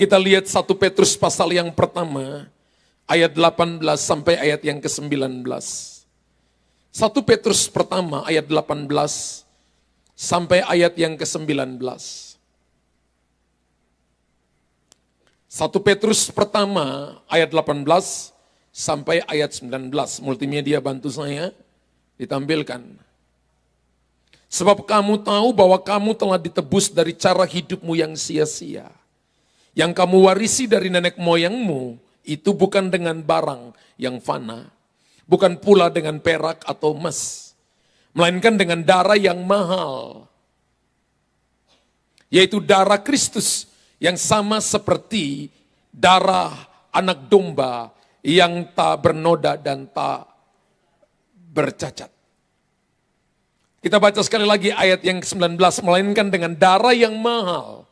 kita lihat 1 Petrus pasal yang pertama, ayat 18 sampai ayat yang ke-19. 1 Petrus pertama ayat 18 sampai ayat yang ke-19. 1 Petrus pertama ayat 18 sampai ayat 19. Multimedia bantu saya ditampilkan. Sebab kamu tahu bahwa kamu telah ditebus dari cara hidupmu yang sia-sia. Yang kamu warisi dari nenek moyangmu itu bukan dengan barang yang fana, bukan pula dengan perak atau emas, melainkan dengan darah yang mahal, yaitu darah Kristus yang sama seperti darah anak domba yang tak bernoda dan tak bercacat. Kita baca sekali lagi ayat yang ke-19, melainkan dengan darah yang mahal,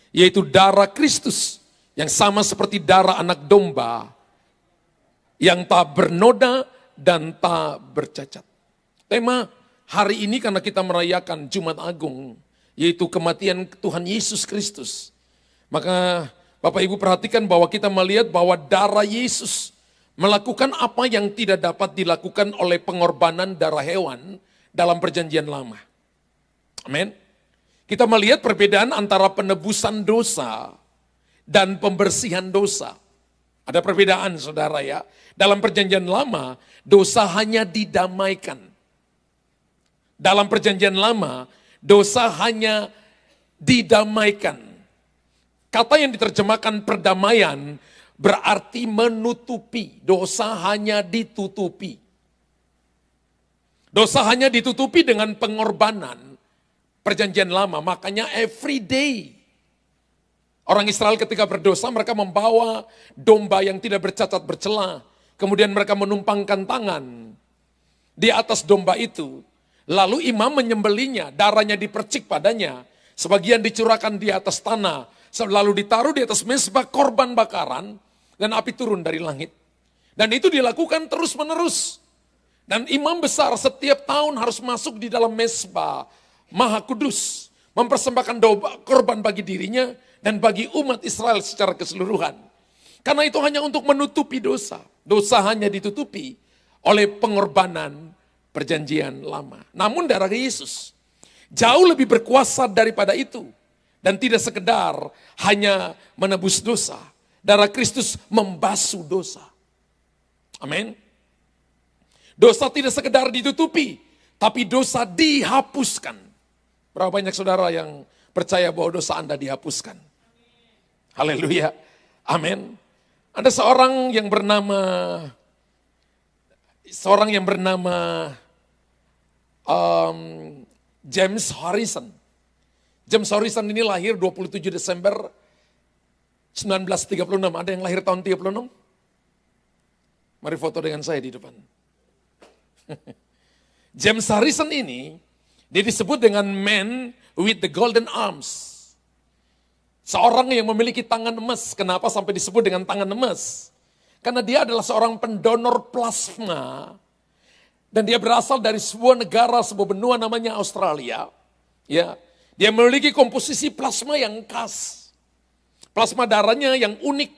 yaitu darah Kristus yang sama seperti darah anak domba yang tak bernoda dan tak bercacat. Tema hari ini karena kita merayakan Jumat Agung, yaitu kematian Tuhan Yesus Kristus. Maka Bapak Ibu perhatikan bahwa kita melihat bahwa darah Yesus melakukan apa yang tidak dapat dilakukan oleh pengorbanan darah hewan dalam perjanjian lama. Amin. Kita melihat perbedaan antara penebusan dosa dan pembersihan dosa. Ada perbedaan saudara ya. Dalam perjanjian lama, dosa hanya didamaikan. Dalam perjanjian lama, dosa hanya didamaikan. Kata yang diterjemahkan perdamaian berarti menutupi. Dosa hanya ditutupi. Dosa hanya ditutupi dengan pengorbanan perjanjian lama. Makanya every day orang Israel ketika berdosa mereka membawa domba yang tidak bercacat bercela. Kemudian mereka menumpangkan tangan di atas domba itu. Lalu imam menyembelinya, darahnya dipercik padanya. Sebagian dicurahkan di atas tanah. Lalu ditaruh di atas mezbah korban bakaran. Dan api turun dari langit. Dan itu dilakukan terus menerus. Dan imam besar setiap tahun harus masuk di dalam mezbah Maha Kudus. Mempersembahkan korban bagi dirinya dan bagi umat Israel secara keseluruhan. Karena itu hanya untuk menutupi dosa. Dosa hanya ditutupi oleh pengorbanan perjanjian lama. Namun darah Yesus jauh lebih berkuasa daripada itu. Dan tidak sekedar hanya menebus dosa. Darah Kristus membasuh dosa. Amin. Dosa tidak sekedar ditutupi, tapi dosa dihapuskan. Berapa banyak saudara yang percaya bahwa dosa Anda dihapuskan? Haleluya. Amin. Ada seorang yang bernama James Harrison. James Harrison ini lahir 27 Desember 1936. Ada yang lahir tahun 36? Mari foto dengan saya di depan. James Harrison ini, dia disebut dengan man with the golden arms. Seorang yang memiliki tangan emas. Kenapa sampai disebut dengan tangan emas? Karena dia adalah seorang pendonor plasma. Dan dia berasal dari sebuah negara, sebuah benua namanya Australia. Ya, dia memiliki komposisi plasma yang khas. Plasma darahnya yang unik.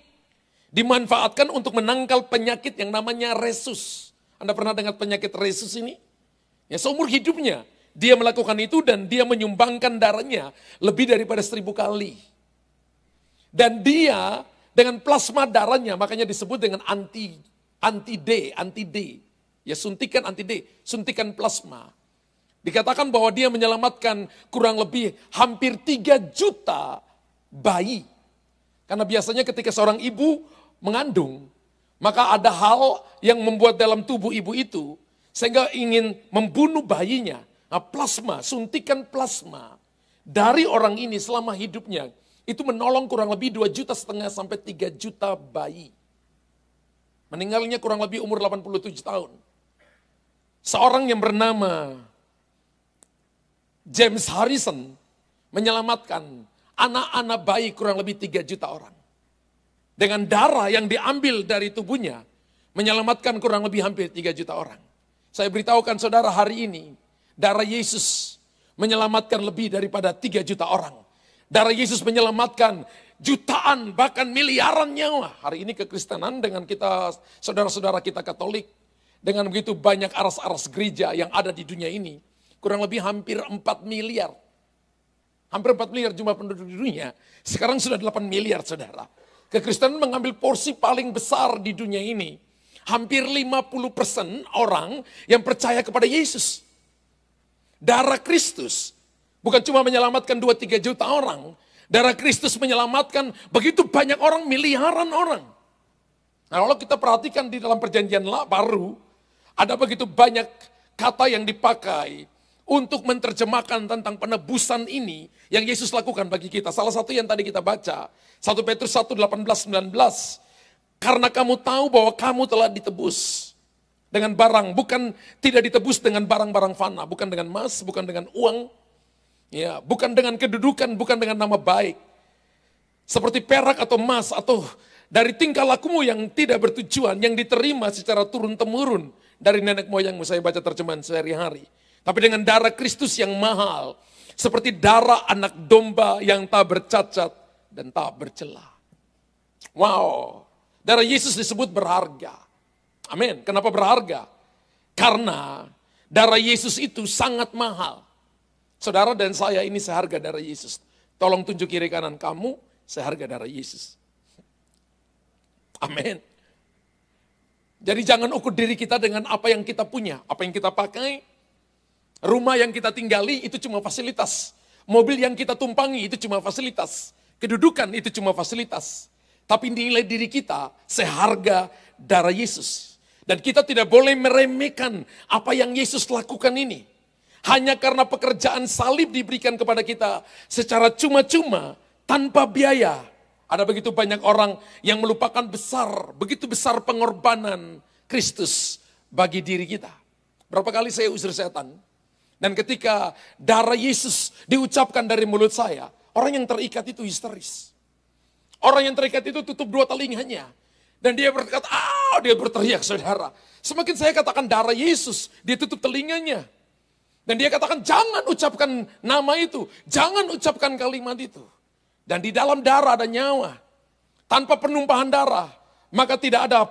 Dimanfaatkan untuk menangkal penyakit yang namanya resus. Anda pernah dengar penyakit resus ini? Ya, seumur hidupnya dia melakukan itu dan dia menyumbangkan darahnya lebih daripada 1000 kali. Dan dia dengan plasma darahnya makanya disebut dengan anti-D. Ya, suntikan anti-D, suntikan plasma. Dikatakan bahwa dia menyelamatkan kurang lebih hampir 3 juta bayi. Karena biasanya ketika seorang ibu mengandung, maka ada hal yang membuat dalam tubuh ibu itu sehingga ingin membunuh bayinya. Nah, plasma, suntikan plasma dari orang ini selama hidupnya itu menolong kurang lebih 2,5 juta sampai 3 juta bayi. Meninggalnya kurang lebih umur 87 tahun. Seorang yang bernama James Harrison menyelamatkan anak-anak bayi kurang lebih 3 juta orang. Dengan darah yang diambil dari tubuhnya, menyelamatkan kurang lebih hampir 3 juta orang. Saya beritahukan saudara hari ini, darah Yesus menyelamatkan lebih daripada 3 juta orang. Darah Yesus menyelamatkan jutaan bahkan miliaran nyawa. Hari ini kekristenan dengan kita, saudara-saudara kita Katolik, dengan begitu banyak aras-aras gereja yang ada di dunia ini, kurang lebih hampir 4 miliar. Hampir 4 miliar jumlah penduduk di dunia, sekarang sudah 8 miliar saudara. Kekristenan mengambil porsi paling besar di dunia ini. Hampir 50% orang yang percaya kepada Yesus. Darah Kristus bukan cuma menyelamatkan 2-3 juta orang. Darah Kristus menyelamatkan begitu banyak orang, miliaran orang. Nah, kalau kita perhatikan di dalam perjanjian baru, ada begitu banyak kata yang dipakai untuk menerjemahkan tentang penebusan ini yang Yesus lakukan bagi kita. Salah satu yang tadi kita baca, 1 Petrus 1, 18-19. Karena kamu tahu bahwa kamu telah ditebus dengan barang, bukan tidak ditebus dengan barang-barang fana, bukan dengan emas, bukan dengan uang, ya, bukan dengan kedudukan, bukan dengan nama baik. Seperti perak atau emas atau dari tingkah lakumu yang tidak bertujuan, yang diterima secara turun-temurun dari nenek moyangmu. Saya baca terjemahan sehari-hari. Tapi dengan darah Kristus yang mahal, seperti darah anak domba yang tak bercacat dan tak bercela. Wow, darah Yesus disebut berharga. Amin. Kenapa berharga? Karena darah Yesus itu sangat mahal. Saudara dan saya ini seharga darah Yesus. Tolong tunjuk kiri kanan kamu, seharga darah Yesus. Amin. Jadi jangan ukur diri kita dengan apa yang kita punya, apa yang kita pakai. Rumah yang kita tinggali itu cuma fasilitas. Mobil yang kita tumpangi itu cuma fasilitas. Kedudukan itu cuma fasilitas. Tapi nilai diri kita seharga darah Yesus. Dan kita tidak boleh meremehkan apa yang Yesus lakukan ini. Hanya karena pekerjaan salib diberikan kepada kita secara cuma-cuma, tanpa biaya. Ada begitu banyak orang yang melupakan begitu besar pengorbanan Kristus bagi diri kita. Berapa kali saya usir setan? Dan ketika darah Yesus diucapkan dari mulut saya, orang yang terikat itu histeris. Orang yang terikat itu tutup 2 telinganya. Dan dia berkata, dia berteriak saudara. Semakin saya katakan darah Yesus, dia tutup telinganya. Dan dia katakan jangan ucapkan nama itu, jangan ucapkan kalimat itu. Dan di dalam darah ada nyawa. Tanpa penumpahan darah, maka tidak ada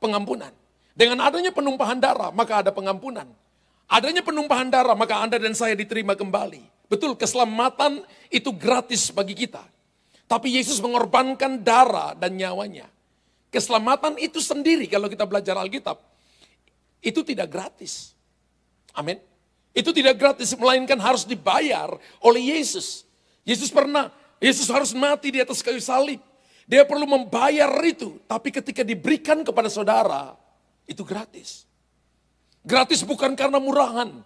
pengampunan. Dengan adanya penumpahan darah, maka ada pengampunan. Adanya penumpahan darah, maka Anda dan saya diterima kembali. Betul, keselamatan itu gratis bagi kita. Tapi Yesus mengorbankan darah dan nyawanya. Keselamatan itu sendiri, kalau kita belajar Alkitab, itu tidak gratis. Amin. Itu tidak gratis, melainkan harus dibayar oleh Yesus. Yesus harus mati di atas kayu salib. Dia perlu membayar itu, tapi ketika diberikan kepada saudara, itu gratis. Gratis bukan karena murahan.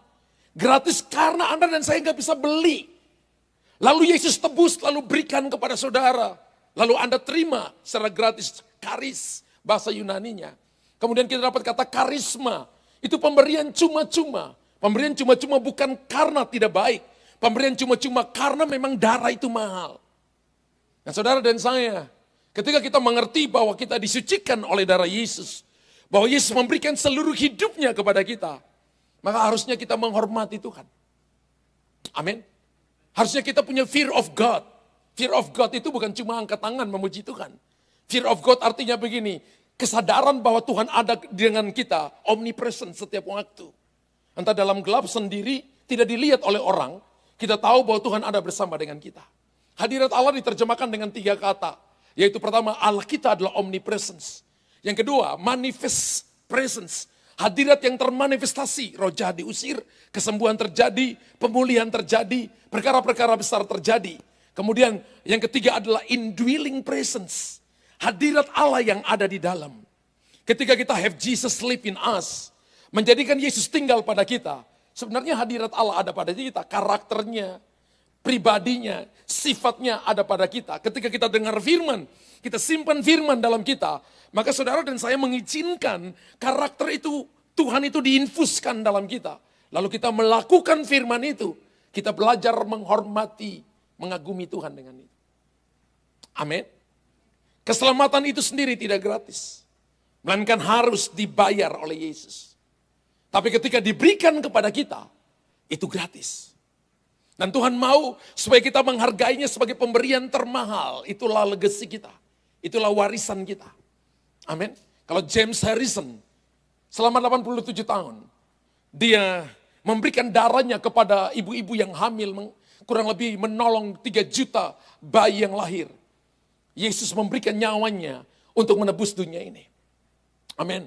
Gratis karena Anda dan saya nggak bisa beli. Lalu Yesus tebus, lalu berikan kepada saudara. Lalu Anda terima secara gratis, karis, bahasa Yunaninya. Kemudian kita dapat kata karisma. Itu pemberian cuma-cuma. Pemberian cuma-cuma bukan karena tidak baik. Pemberian cuma-cuma karena memang darah itu mahal. Nah saudara dan saya, ketika kita mengerti bahwa kita disucikan oleh darah Yesus, bahwa Yesus memberikan seluruh hidupnya kepada kita, maka harusnya kita menghormati Tuhan. Amin. Harusnya kita punya fear of God. Fear of God itu bukan cuma angkat tangan memuji Tuhan. Fear of God artinya begini, kesadaran bahwa Tuhan ada dengan kita, omnipresent setiap waktu. Entah dalam gelap sendiri, tidak dilihat oleh orang, kita tahu bahwa Tuhan ada bersama dengan kita. Hadirat Allah diterjemahkan dengan 3 kata, yaitu pertama, Allah kita adalah omnipresence. Yang kedua, manifest presence. Hadirat yang termanifestasi, roh jahat diusir, kesembuhan terjadi, pemulihan terjadi, perkara-perkara besar terjadi. Kemudian yang ketiga adalah indwelling presence. Hadirat Allah yang ada di dalam. Ketika kita have Jesus live in us, menjadikan Yesus tinggal pada kita. Sebenarnya hadirat Allah ada pada kita, karakternya, pribadinya, sifatnya ada pada kita. Ketika kita dengar firman, kita simpan firman dalam kita, maka saudara dan saya mengizinkan karakter itu, Tuhan itu diinfuskan dalam kita. Lalu kita melakukan firman itu, kita belajar menghormati, mengagumi Tuhan dengan itu. Amin. Keselamatan itu sendiri tidak gratis, melainkan harus dibayar oleh Yesus. Tapi ketika diberikan kepada kita, itu gratis. Dan Tuhan mau supaya kita menghargainya sebagai pemberian termahal. Itulah legacy kita. Itulah warisan kita. Amin. Kalau James Harrison selama 87 tahun, dia memberikan darahnya kepada ibu-ibu yang hamil, kurang lebih menolong 3 juta bayi yang lahir. Yesus memberikan nyawanya untuk menebus dunia ini. Amin.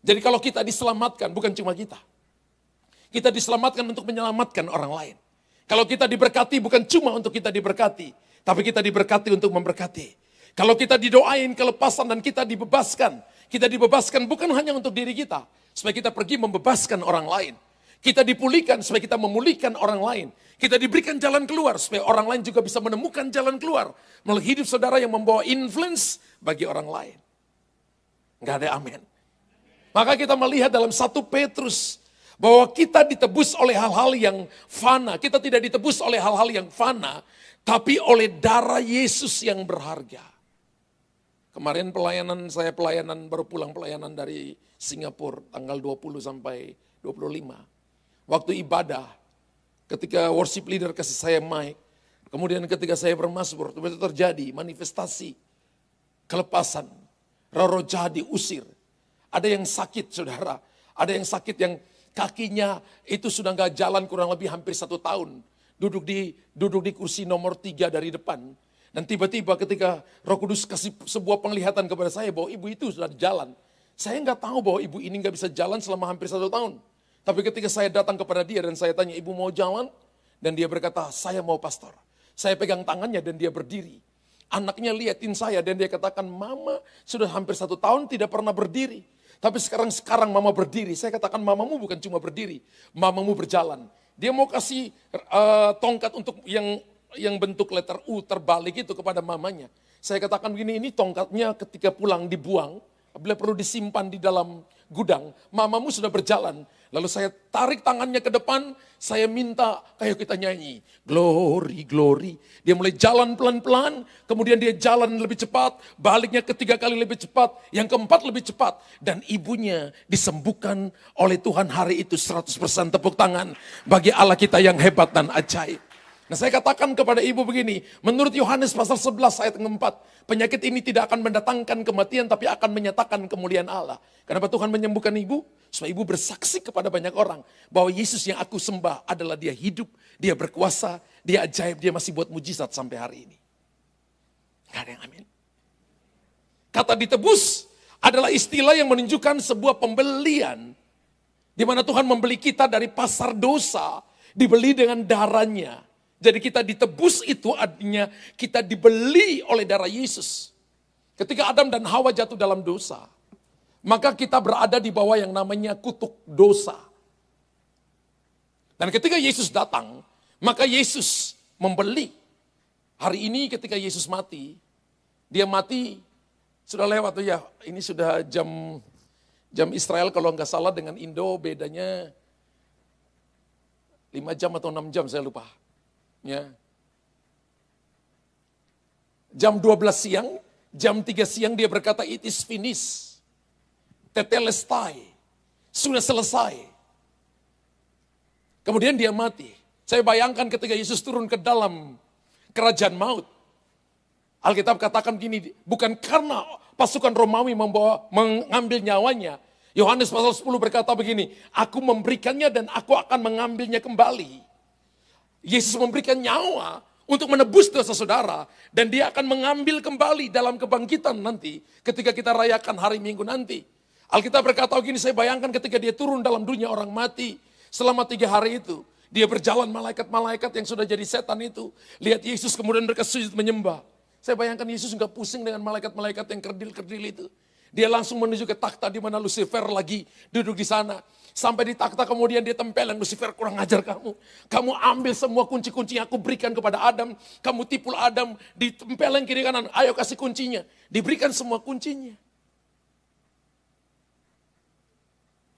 Jadi kalau kita diselamatkan, bukan cuma kita. Kita diselamatkan untuk menyelamatkan orang lain. Kalau kita diberkati bukan cuma untuk kita diberkati, tapi kita diberkati untuk memberkati. Kalau kita didoain kelepasan dan kita dibebaskan bukan hanya untuk diri kita, supaya kita pergi membebaskan orang lain. Kita dipulihkan supaya kita memulihkan orang lain. Kita diberikan jalan keluar supaya orang lain juga bisa menemukan jalan keluar melalui hidup saudara yang membawa influence bagi orang lain. Enggak ada amin. Maka kita melihat dalam 1 Petrus bahwa kita ditebus oleh hal-hal yang fana. Kita tidak ditebus oleh hal-hal yang fana, tapi oleh darah Yesus yang berharga. Kemarin saya baru pulang pelayanan dari Singapura tanggal 20 sampai 25. Waktu ibadah, ketika worship leader kasih saya mic, kemudian ketika saya bermazmur, itu terjadi manifestasi, kelepasan, roh-roh jahat diusir. Ada yang sakit saudara, ada yang sakit yang kakinya itu sudah gak jalan kurang lebih hampir 1 tahun. Duduk di kursi nomor 3 dari depan. Dan tiba-tiba ketika Roh Kudus kasih sebuah penglihatan kepada saya bahwa ibu itu sudah jalan. Saya gak tahu bahwa ibu ini gak bisa jalan selama hampir 1 tahun. Tapi ketika saya datang kepada dia dan saya tanya, ibu mau jalan? Dan dia berkata, saya mau pastor. Saya pegang tangannya dan dia berdiri. Anaknya liatin saya dan dia katakan, mama sudah hampir 1 tahun tidak pernah berdiri. Tapi sekarang mama berdiri. Saya katakan mamamu bukan cuma berdiri, mamamu berjalan. Dia mau kasih tongkat untuk yang bentuk letter U terbalik itu kepada mamanya. Saya katakan begini, ini tongkatnya ketika pulang dibuang, bila perlu disimpan di dalam gudang, mamamu sudah berjalan. Lalu saya tarik tangannya ke depan, saya minta, ayo kita nyanyi. Glory, glory. Dia mulai jalan pelan-pelan, kemudian dia jalan lebih cepat, baliknya 3 kali lebih cepat, yang keempat lebih cepat. Dan ibunya disembuhkan oleh Tuhan hari itu 100% tepuk tangan bagi Allah kita yang hebat dan ajaib. Nah saya katakan kepada ibu begini, menurut Yohanes pasal 11 ayat 4, penyakit ini tidak akan mendatangkan kematian tapi akan menyatakan kemuliaan Allah. Kenapa Tuhan menyembuhkan ibu? Supaya ibu bersaksi kepada banyak orang bahwa Yesus yang aku sembah adalah dia hidup, dia berkuasa, dia ajaib, dia masih buat mujizat sampai hari ini. Gak ada yang amin. Kata ditebus adalah istilah yang menunjukkan sebuah pembelian. Di mana Tuhan membeli kita dari pasar dosa, dibeli dengan darahnya. Jadi kita ditebus itu artinya kita dibeli oleh darah Yesus. Ketika Adam dan Hawa jatuh dalam dosa, maka kita berada di bawah yang namanya kutuk dosa. Dan ketika Yesus datang, maka Yesus membeli. Hari ini ketika Yesus mati, dia mati sudah lewat tuh ya. Ini sudah jam Israel kalau nggak salah dengan Indo bedanya 5 jam atau 6 jam saya lupa. Ya. Jam 12 siang, jam 3 siang dia berkata it is finished. Tetelestai. Sudah selesai. Kemudian dia mati. Saya bayangkan ketika Yesus turun ke dalam kerajaan maut. Alkitab katakan gini, bukan karena pasukan Romawi mengambil nyawanya. Yohanes pasal 10 berkata begini, aku memberikannya dan aku akan mengambilnya kembali. Yesus memberikan nyawa untuk menebus dosa saudara. Dan dia akan mengambil kembali dalam kebangkitan nanti. Ketika kita rayakan hari Minggu nanti. Alkitab berkata begini, saya bayangkan ketika dia turun dalam dunia orang mati. Selama 3 hari itu. Dia berjalan malaikat-malaikat yang sudah jadi setan itu. Lihat Yesus kemudian mereka sujud menyembah. Saya bayangkan Yesus enggak pusing dengan malaikat-malaikat yang kerdil-kerdil itu. Dia langsung menuju ke takhta di mana Lucifer lagi duduk di sana. Sampai di takhta kemudian dia tempelin, Lucifer kurang ajar kamu. Kamu ambil semua kunci-kunci yang aku berikan kepada Adam. Kamu tipu Adam, ditempelin kiri kanan. Ayo kasih kuncinya. Diberikan semua kuncinya.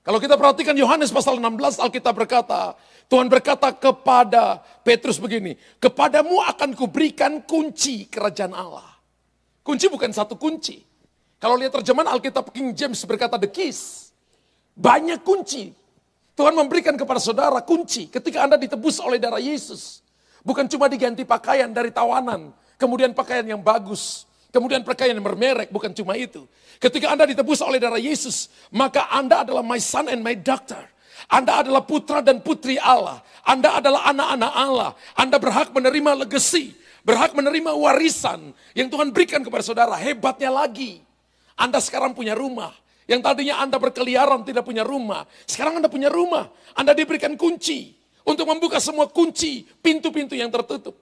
Kalau kita perhatikan Yohanes pasal 16, Alkitab berkata, Tuhan berkata kepada Petrus begini, kepadamu akan kuberikan kunci kerajaan Allah. Kunci bukan satu kunci. Kalau lihat terjemahan Alkitab King James berkata the keys. Banyak kunci. Tuhan memberikan kepada saudara kunci ketika Anda ditebus oleh darah Yesus. Bukan cuma diganti pakaian dari tawanan, kemudian pakaian yang bagus, kemudian pakaian yang bermerek, bukan cuma itu. Ketika Anda ditebus oleh darah Yesus, maka Anda adalah my son and my daughter. Anda adalah putra dan putri Allah. Anda adalah anak-anak Allah. Anda berhak menerima legacy, berhak menerima warisan yang Tuhan berikan kepada saudara. Hebatnya lagi, Anda sekarang punya rumah. Yang tadinya Anda berkeliaran tidak punya rumah, sekarang Anda punya rumah. Anda diberikan kunci untuk membuka semua kunci, pintu-pintu yang tertutup.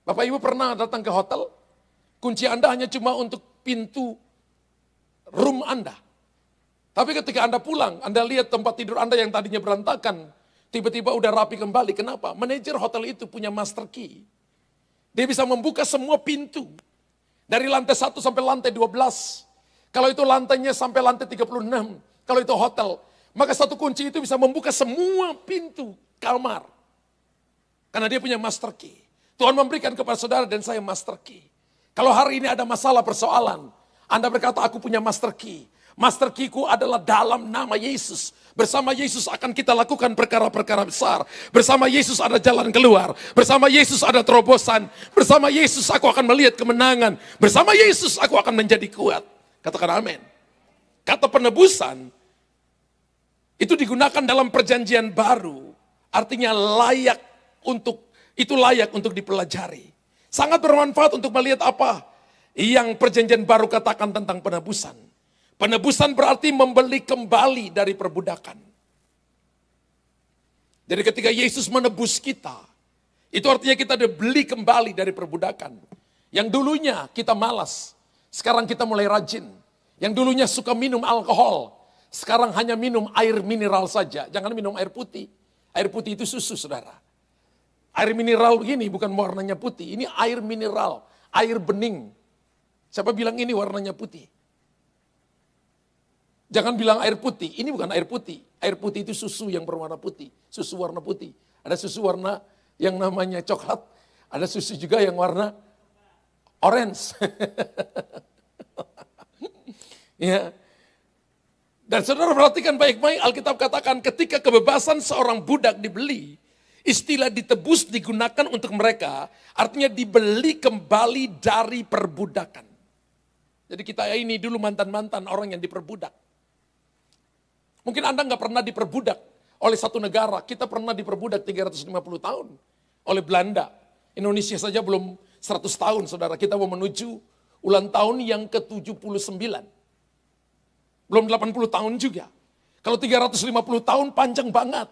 Bapak Ibu pernah datang ke hotel? Kunci Anda hanya cuma untuk pintu room Anda. Tapi ketika Anda pulang, Anda lihat tempat tidur Anda yang tadinya berantakan, tiba-tiba udah rapi kembali. Kenapa? Manajer hotel itu punya master key. Dia bisa membuka semua pintu. Dari lantai 1 sampai lantai 12. Kalau itu lantainya sampai lantai 36. Kalau itu hotel. Maka satu kunci itu bisa membuka semua pintu kamar. Karena dia punya master key. Tuhan memberikan kepada saudara dan saya master key. Kalau hari ini ada masalah persoalan, Anda berkata aku punya master key. Master key-ku adalah dalam nama Yesus. Bersama Yesus akan kita lakukan perkara-perkara besar. Bersama Yesus ada jalan keluar. Bersama Yesus ada terobosan. Bersama Yesus aku akan melihat kemenangan. Bersama Yesus aku akan menjadi kuat. Katakan amin. Kata penebusan itu digunakan dalam perjanjian baru. Artinya layak untuk dipelajari. Sangat bermanfaat untuk melihat apa yang perjanjian baru katakan tentang penebusan. Penebusan berarti membeli kembali dari perbudakan. Jadi ketika Yesus menebus kita, itu artinya kita dibeli kembali dari perbudakan. Yang dulunya kita malas, sekarang kita mulai rajin. Yang dulunya suka minum alkohol, sekarang hanya minum air mineral saja. Jangan minum air putih. Air putih itu susu, saudara. Air mineral begini bukan warnanya putih, ini air mineral, air bening. Siapa bilang ini warnanya putih? Jangan bilang air putih, ini bukan air putih. Air putih itu susu yang berwarna putih, susu warna putih. Ada susu warna yang namanya coklat, ada susu juga yang warna orange. Ya. Dan saudara perhatikan baik-baik, Alkitab katakan ketika kebebasan seorang budak dibeli, istilah ditebus digunakan untuk mereka, artinya dibeli kembali dari perbudakan. Jadi kita ini dulu mantan-mantan orang yang diperbudak. Mungkin Anda nggak pernah diperbudak oleh satu negara, kita pernah diperbudak 350 tahun oleh Belanda. Indonesia saja belum 100 tahun, saudara. Kita mau menuju ulang tahun yang ke-79. Belum 80 tahun juga. Kalau 350 tahun panjang banget.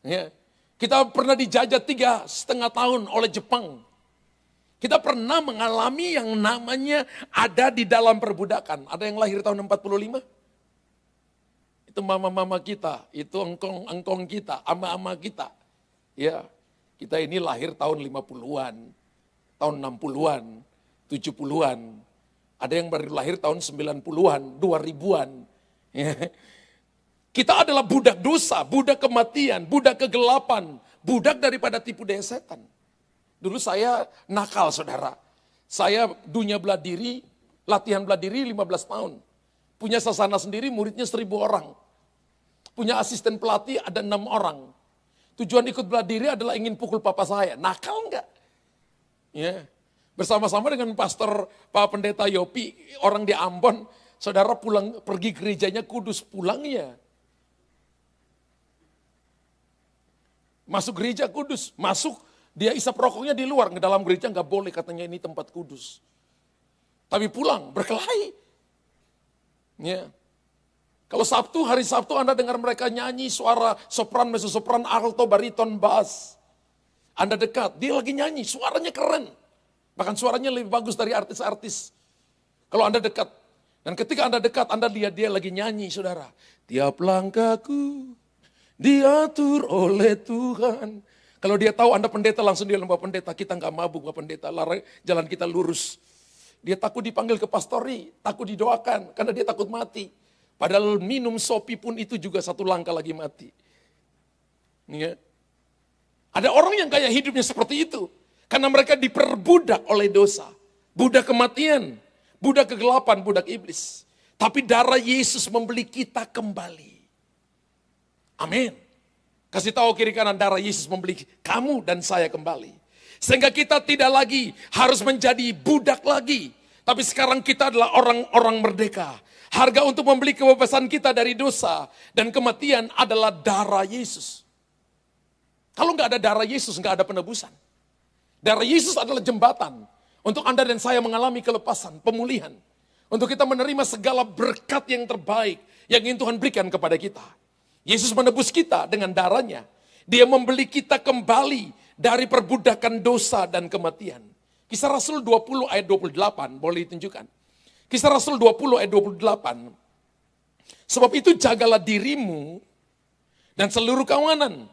Ya. Kita pernah dijajah 3,5 tahun oleh Jepang. Kita pernah mengalami yang namanya ada di dalam perbudakan. Ada yang lahir tahun 45? Itu mama-mama kita, itu engkong kita, ama-ama kita. Ya, kita ini lahir tahun 50-an, tahun 60-an, 70-an. Ada yang baru lahir tahun 90-an, 2000-an. Ya. Kita adalah budak dosa, budak kematian, budak kegelapan, budak daripada tipu daya setan. Dulu saya nakal, saudara. Saya dunia bela diri, latihan bela diri 15 tahun. Punya sasana sendiri, muridnya 1000 orang. Punya asisten pelatih ada 6 orang. Tujuan ikut bela diri adalah ingin pukul papa saya. Nakal enggak? Ya. Bersama-sama dengan pastor Pak Pendeta Yopi, orang di Ambon, saudara pulang pergi gerejanya Kudus, pulangnya. Masuk gereja Kudus, masuk dia isap rokoknya di luar, ke dalam gereja nggak boleh, katanya ini tempat kudus. Tapi pulang berkelahi. Ya. Kalau Sabtu, hari Sabtu Anda dengar mereka nyanyi suara sopran, mezzo-sopran, alto, bariton, bass. Anda dekat, dia lagi nyanyi, suaranya keren. Bahkan suaranya lebih bagus dari artis-artis. Kalau Anda dekat, dan ketika Anda dekat, Anda lihat dia lagi nyanyi, saudara. Tiap langkahku diatur oleh Tuhan. Kalau dia tahu Anda pendeta, langsung dia lembah pendeta. Kita nggak mabuk, Pak Pendeta, jalan kita lurus. Dia takut dipanggil ke pastori, takut didoakan, karena dia takut mati. Padahal minum sopi pun itu juga satu langkah lagi mati. Ya. Ada orang yang kayak hidupnya seperti itu. Karena mereka diperbudak oleh dosa. Budak kematian, budak kegelapan, budak iblis. Tapi darah Yesus membeli kita kembali. Amin. Kasih tahu kiri kanan, darah Yesus membeli kamu dan saya kembali. Sehingga kita tidak lagi harus menjadi budak lagi. Tapi sekarang kita adalah orang-orang merdeka. Harga untuk membeli kebebasan kita dari dosa dan kematian adalah darah Yesus. Kalau nggak ada darah Yesus, nggak ada penebusan. Darah Yesus adalah jembatan untuk Anda dan saya mengalami kelepasan, pemulihan. Untuk kita menerima segala berkat yang terbaik yang ingin Tuhan berikan kepada kita. Yesus menebus kita dengan darahnya. Dia membeli kita kembali dari perbudakan dosa dan kematian. Kisah Rasul 20 ayat 28, boleh ditunjukkan. Kisah Rasul 20 ayat 28. Sebab itu jagalah dirimu dan seluruh kawanan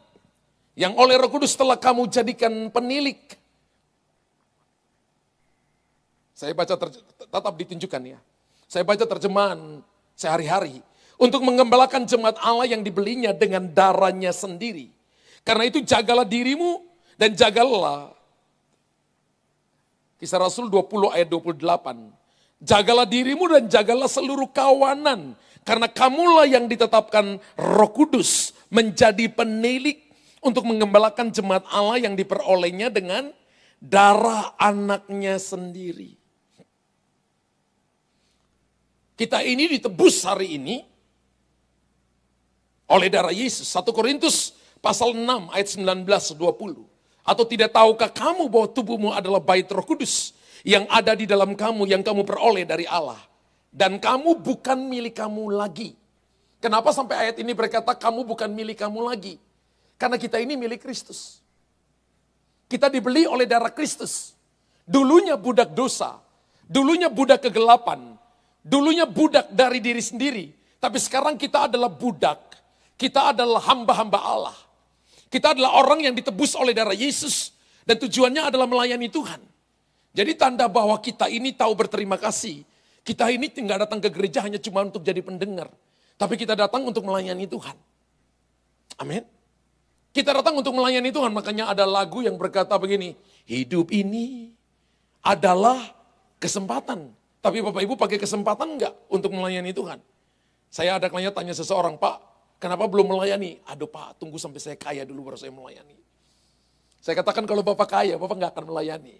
yang oleh Roh Kudus telah kamu jadikan penilik. Saya baca tetap ditunjukkan ya. Saya baca terjemahan sehari-hari. Untuk mengembalakan jemaat Allah yang dibelinya dengan darahnya sendiri. Karena itu jagalah dirimu dan jagalah. Kisah Rasul 20 ayat 28. Jagalah dirimu dan jagalah seluruh kawanan. Karena kamulah yang ditetapkan Roh Kudus menjadi penilik untuk mengembalakan jemaat Allah yang diperolehnya dengan darah anaknya sendiri. Kita ini ditebus hari ini oleh darah Yesus. 1 Korintus pasal 6 ayat 19-20. Atau tidak tahukah kamu bahwa tubuhmu adalah bait Roh Kudus yang ada di dalam kamu, yang kamu peroleh dari Allah. Dan kamu bukan milik kamu lagi. Kenapa sampai ayat ini berkata kamu bukan milik kamu lagi? Karena kita ini milik Kristus. Kita dibeli oleh darah Kristus. Dulunya budak dosa, dulunya budak kegelapan, dulunya budak dari diri sendiri. Tapi sekarang kita adalah budak, kita adalah hamba-hamba Allah. Kita adalah orang yang ditebus oleh darah Yesus dan tujuannya adalah melayani Tuhan. Jadi tanda bahwa kita ini tahu berterima kasih. Kita ini tidak datang ke gereja hanya cuma untuk jadi pendengar. Tapi kita datang untuk melayani Tuhan. Amin. Kita datang untuk melayani Tuhan. Makanya ada lagu yang berkata begini. Hidup ini adalah kesempatan. Tapi Bapak Ibu pakai kesempatan enggak untuk melayani Tuhan? Saya ada klien tanya seseorang, Pak, kenapa belum melayani? Aduh Pak, tunggu sampai saya kaya dulu baru saya melayani. Saya katakan kalau Bapak kaya, Bapak enggak akan melayani.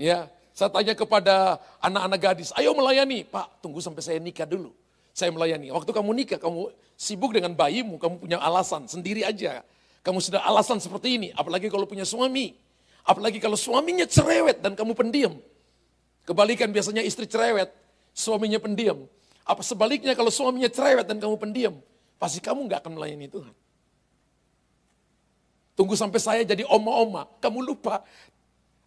Ya, saya tanya kepada anak-anak gadis, ayo melayani. Pak, tunggu sampai saya nikah dulu. Saya melayani. Waktu kamu nikah, kamu sibuk dengan bayimu, kamu punya alasan sendiri aja. Kamu sudah alasan seperti ini, apalagi kalau punya suami. Apalagi kalau suaminya cerewet dan kamu pendiam. Kebalikan biasanya istri cerewet, suaminya pendiam. Apa sebaliknya kalau suaminya cerewet dan kamu pendiam, pasti kamu gak akan melayani Tuhan. Tunggu sampai saya jadi oma-oma, kamu lupa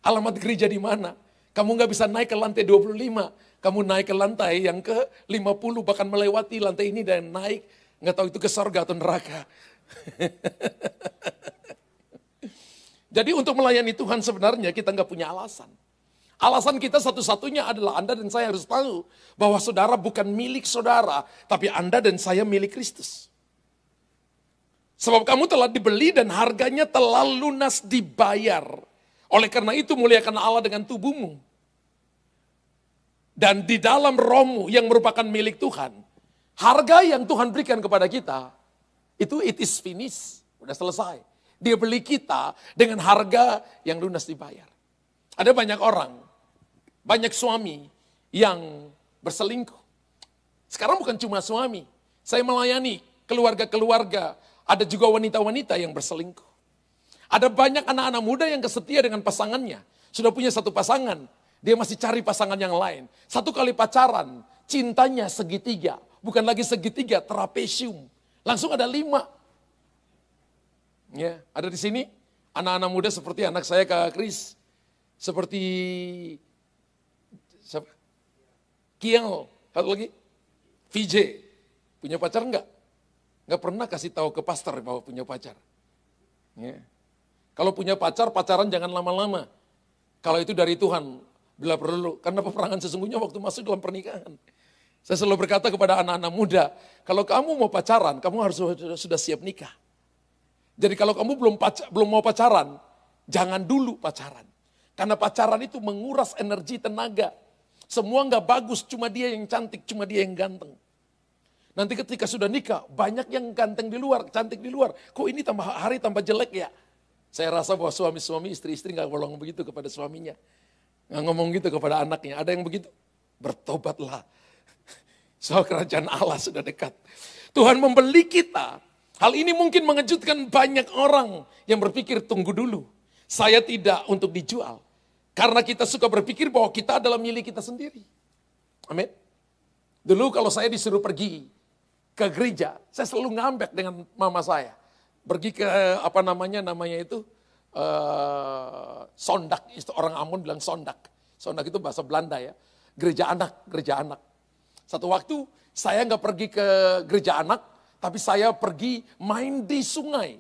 alamat gereja di mana. Kamu gak bisa naik ke lantai 25, kamu naik ke lantai yang ke 50, bahkan melewati lantai ini dan naik, gak tahu itu ke surga atau neraka. Jadi untuk melayani Tuhan sebenarnya kita gak punya alasan. Alasan kita satu-satunya adalah Anda dan saya harus tahu bahwa saudara bukan milik saudara, tapi Anda dan saya milik Kristus. Sebab kamu telah dibeli dan harganya telah lunas dibayar. Oleh karena itu muliakan Allah dengan tubuhmu. Dan di dalam rohmu yang merupakan milik Tuhan, harga yang Tuhan berikan kepada kita, itu it is finished, udah selesai. Dia beli kita dengan harga yang lunas dibayar. Ada banyak orang, banyak suami yang berselingkuh. Sekarang bukan cuma suami, saya melayani keluarga-keluarga, ada juga wanita-wanita yang berselingkuh. Ada banyak anak-anak muda yang kesetia dengan pasangannya. Sudah punya satu pasangan, dia masih cari pasangan yang lain. Satu kali pacaran, cintanya segitiga. Bukan lagi segitiga, trapesium. Langsung ada 5. Ya, ada di sini anak-anak muda seperti anak saya Kak Kris. Seperti siapa? Kiel, satu lagi VJ. Punya pacar enggak? Enggak pernah kasih tahu ke pastor bahwa punya pacar. Ya. Kalau punya pacar, pacaran jangan lama-lama. Kalau itu dari Tuhan, bila perlu. Karena peperangan sesungguhnya waktu masuk dalam pernikahan. Saya selalu berkata kepada anak-anak muda, kalau kamu mau pacaran, kamu harus sudah siap nikah. Jadi kalau kamu belum mau pacaran, jangan dulu pacaran. Karena pacaran itu menguras energi tenaga. Semua nggak bagus, cuma dia yang cantik, cuma dia yang ganteng. Nanti ketika sudah nikah, banyak yang ganteng di luar, cantik di luar. Kok ini tambah hari tambah jelek ya? Saya rasa bahwa suami-suami, istri-istri gak ngomong begitu kepada suaminya. Gak ngomong gitu kepada anaknya. Ada yang begitu? Bertobatlah. Soal kerajaan Allah sudah dekat. Tuhan membeli kita. Hal ini mungkin mengejutkan banyak orang yang berpikir tunggu dulu. Saya tidak untuk dijual. Karena kita suka berpikir bahwa kita adalah milik kita sendiri. Amin. Dulu kalau saya disuruh pergi ke gereja, saya selalu ngambek dengan mama saya. Pergi ke namanya itu sondak, orang Ambon bilang sondak. Sondak itu bahasa Belanda ya. Gereja anak. Satu waktu saya nggak pergi ke gereja anak, tapi saya pergi main di sungai,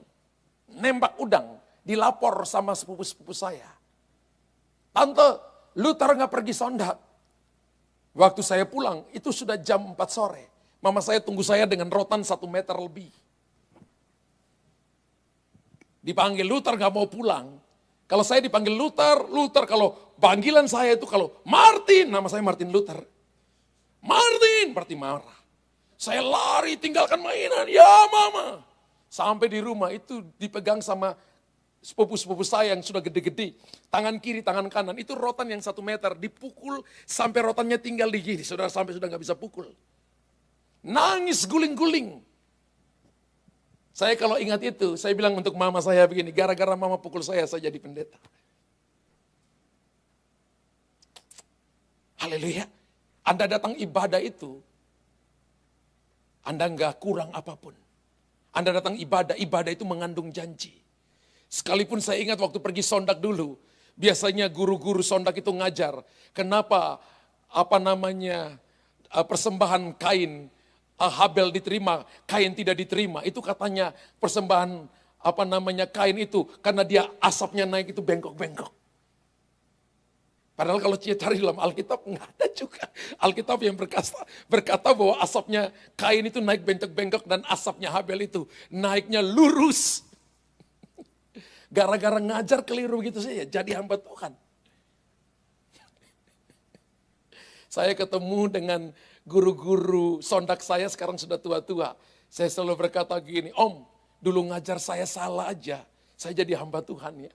nembak udang, dilapor sama sepupu-sepupu saya. Tante, lu nggak pergi sondak. Waktu saya pulang, itu sudah jam 4 sore. Mama saya tunggu saya dengan rotan 1 meter lebih. Dipanggil Luther gak mau pulang. Kalau saya dipanggil Luther kalau panggilan saya itu kalau Martin, nama saya Martin Luther. Martin, berarti marah. Saya lari tinggalkan mainan, ya mama. Sampai di rumah itu dipegang sama sepupu-sepupu saya yang sudah gede-gede. Tangan kiri, tangan kanan, itu rotan yang 1 meter. Dipukul sampai rotannya tinggal di kiri, sampai sudah gak bisa pukul. Nangis guling-guling. Saya kalau ingat itu, saya bilang untuk mama saya begini, gara-gara mama pukul saya jadi pendeta. Haleluya. Anda datang ibadah itu, Anda enggak kurang apapun. Anda datang ibadah itu mengandung janji. Sekalipun saya ingat waktu pergi sondak dulu, biasanya guru-guru sondak itu ngajar, kenapa persembahan Kain, Habel diterima, Kain tidak diterima. Itu katanya persembahan Kain itu karena dia asapnya naik itu bengkok-bengkok. Padahal kalau cari dalam Alkitab nggak ada juga. Alkitab yang berkata bahwa asapnya Kain itu naik bengkok-bengkok dan asapnya Habel itu naiknya lurus. Gara-gara ngajar keliru gitu saja jadi hamba Tuhan. Saya ketemu dengan guru-guru sondak saya sekarang sudah tua-tua. Saya selalu berkata gini, Om, dulu ngajar saya salah aja. Saya jadi hamba Tuhan ya.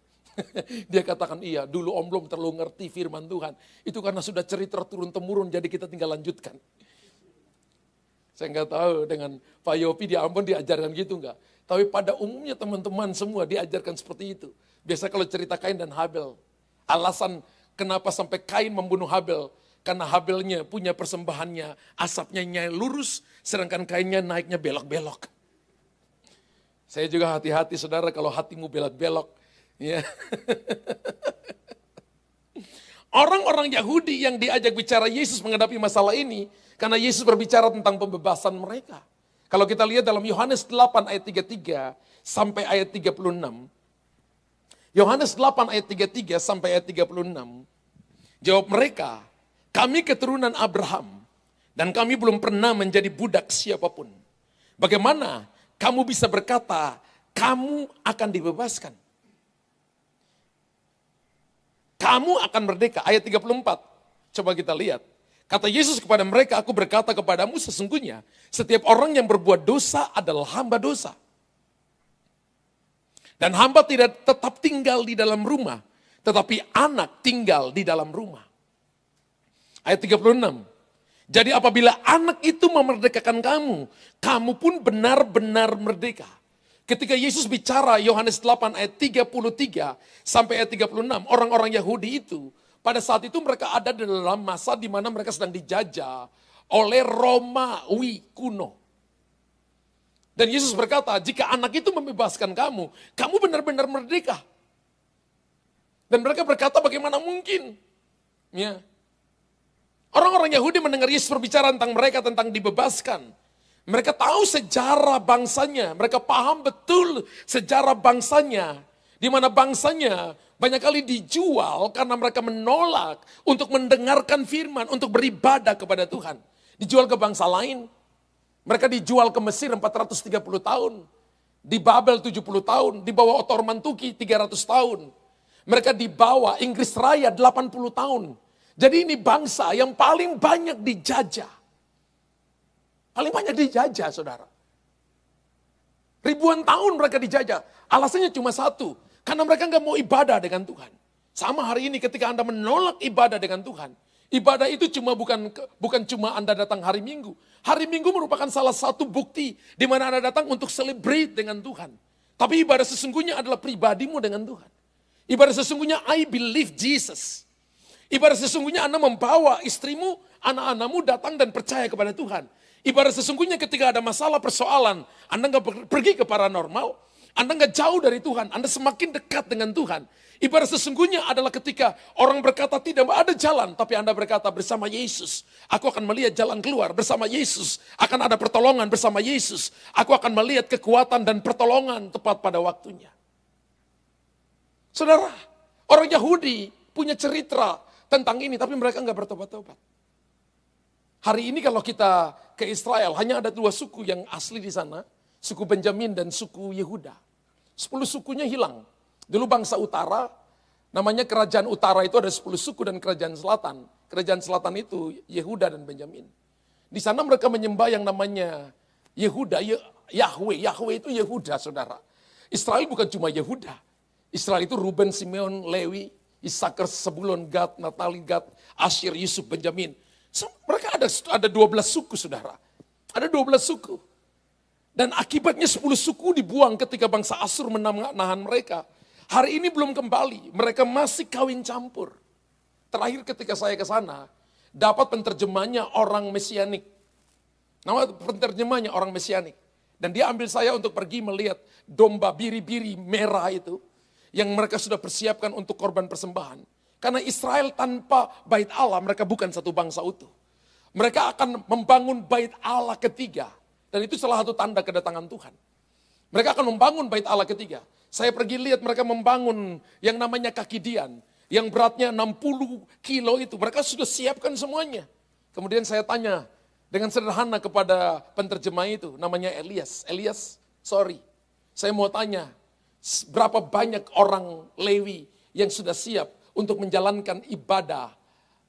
Dia katakan iya, dulu Om belum terlalu ngerti firman Tuhan. Itu karena sudah cerita turun-temurun, jadi kita tinggal lanjutkan. Saya nggak tahu dengan Pak Yopi di Ambon diajarkan gitu nggak. Tapi pada umumnya teman-teman semua diajarkan seperti itu. Biasa kalau cerita Kain dan Habel. Alasan kenapa sampai Kain membunuh Habel. Karena Habelnya punya persembahannya, asapnya lurus, sedangkan Kainnya naiknya belok-belok. Saya juga hati-hati saudara kalau hatimu belok-belok. Ya. Orang-orang Yahudi yang diajak bicara Yesus menghadapi masalah ini, karena Yesus berbicara tentang pembebasan mereka. Kalau kita lihat dalam Yohanes 8 ayat 33 sampai ayat 36. Yohanes 8 ayat 33 sampai ayat 36. Jawab mereka, kami keturunan Abraham dan kami belum pernah menjadi budak siapapun. Bagaimana kamu bisa berkata, kamu akan dibebaskan? Kamu akan merdeka. Ayat 34, coba kita lihat. Kata Yesus kepada mereka, aku berkata kepadamu sesungguhnya, setiap orang yang berbuat dosa adalah hamba dosa. Dan hamba tidak tetap tinggal di dalam rumah, tetapi anak tinggal di dalam rumah. Ayat 36. Jadi apabila anak itu memerdekakan kamu, kamu pun benar-benar merdeka. Ketika Yesus bicara Yohanes 8 ayat 33 sampai ayat 36, orang-orang Yahudi itu, pada saat itu mereka ada dalam masa di mana mereka sedang dijajah oleh Romawi kuno. Dan Yesus berkata, jika anak itu membebaskan kamu, kamu benar-benar merdeka. Dan mereka berkata, bagaimana mungkin? Ya. Orang-orang Yahudi mendengar Yesus berbicara tentang mereka, tentang dibebaskan. Mereka tahu sejarah bangsanya, mereka paham betul sejarah bangsanya. Di mana bangsanya banyak kali dijual karena mereka menolak untuk mendengarkan firman, untuk beribadah kepada Tuhan. Dijual ke bangsa lain. Mereka dijual ke Mesir 430 tahun. Di Babel 70 tahun. Di bawah Ottoman Turki 300 tahun. Mereka dibawa Inggris Raya 80 tahun. Jadi ini bangsa yang paling banyak dijajah. Paling banyak dijajah, saudara. Ribuan tahun mereka dijajah. Alasannya cuma satu. Karena mereka nggak mau ibadah dengan Tuhan. Sama hari ini ketika Anda menolak ibadah dengan Tuhan. Ibadah itu bukan cuma Anda datang hari Minggu. Hari Minggu merupakan salah satu bukti di mana Anda datang untuk celebrate dengan Tuhan. Tapi ibadah sesungguhnya adalah pribadimu dengan Tuhan. Ibadah sesungguhnya I believe Jesus. Ibadah sesungguhnya Anda membawa istrimu, anak-anakmu datang dan percaya kepada Tuhan. Ibadah sesungguhnya ketika ada masalah persoalan, Anda nggak pergi ke paranormal, Anda nggak jauh dari Tuhan, Anda semakin dekat dengan Tuhan. Ibadah sesungguhnya adalah ketika orang berkata tidak ada jalan, tapi Anda berkata bersama Yesus, aku akan melihat jalan keluar bersama Yesus, akan ada pertolongan bersama Yesus, aku akan melihat kekuatan dan pertolongan tepat pada waktunya. Saudara, orang Yahudi punya cerita tentang ini, tapi mereka nggak bertobat-tobat. Hari ini kalau kita ke Israel, hanya ada 2 suku yang asli di sana, suku Benjamin dan suku Yehuda. 10 sukunya hilang. Dulu bangsa utara, namanya kerajaan utara itu ada 10 suku dan kerajaan selatan. Kerajaan selatan itu Yehuda dan Benjamin. Di sana mereka menyembah yang namanya Yehuda, Yahweh. Yahweh itu Yehuda, saudara. Israel bukan cuma Yehuda. Israel itu Ruben, Simeon, Lewi, Isakar, Sebulon, Gad, Naftali, Gad, Asyir, Yusuf, Benjamin. Mereka ada 12 suku, saudara. Ada 12 suku. Dan akibatnya 10 suku dibuang ketika bangsa Asyur menahan mereka. Hari ini belum kembali, mereka masih kawin campur. Terakhir ketika saya ke sana, dapat penterjemahnya orang Mesianik. Nama penterjemahnya orang Mesianik. Dan dia ambil saya untuk pergi melihat domba biri-biri merah itu, yang mereka sudah persiapkan untuk korban persembahan. Karena Israel tanpa bait Allah, mereka bukan satu bangsa utuh. Mereka akan membangun bait Allah ketiga. Dan itu salah satu tanda kedatangan Tuhan. Mereka akan membangun bait Allah ketiga. Saya pergi lihat mereka membangun yang namanya kaki Dian. Yang beratnya 60 kilo itu. Mereka sudah siapkan semuanya. Kemudian saya tanya dengan sederhana kepada penterjemah itu. Namanya Elias. Elias, sorry. Saya mau tanya. Berapa banyak orang Lewi yang sudah siap untuk menjalankan ibadah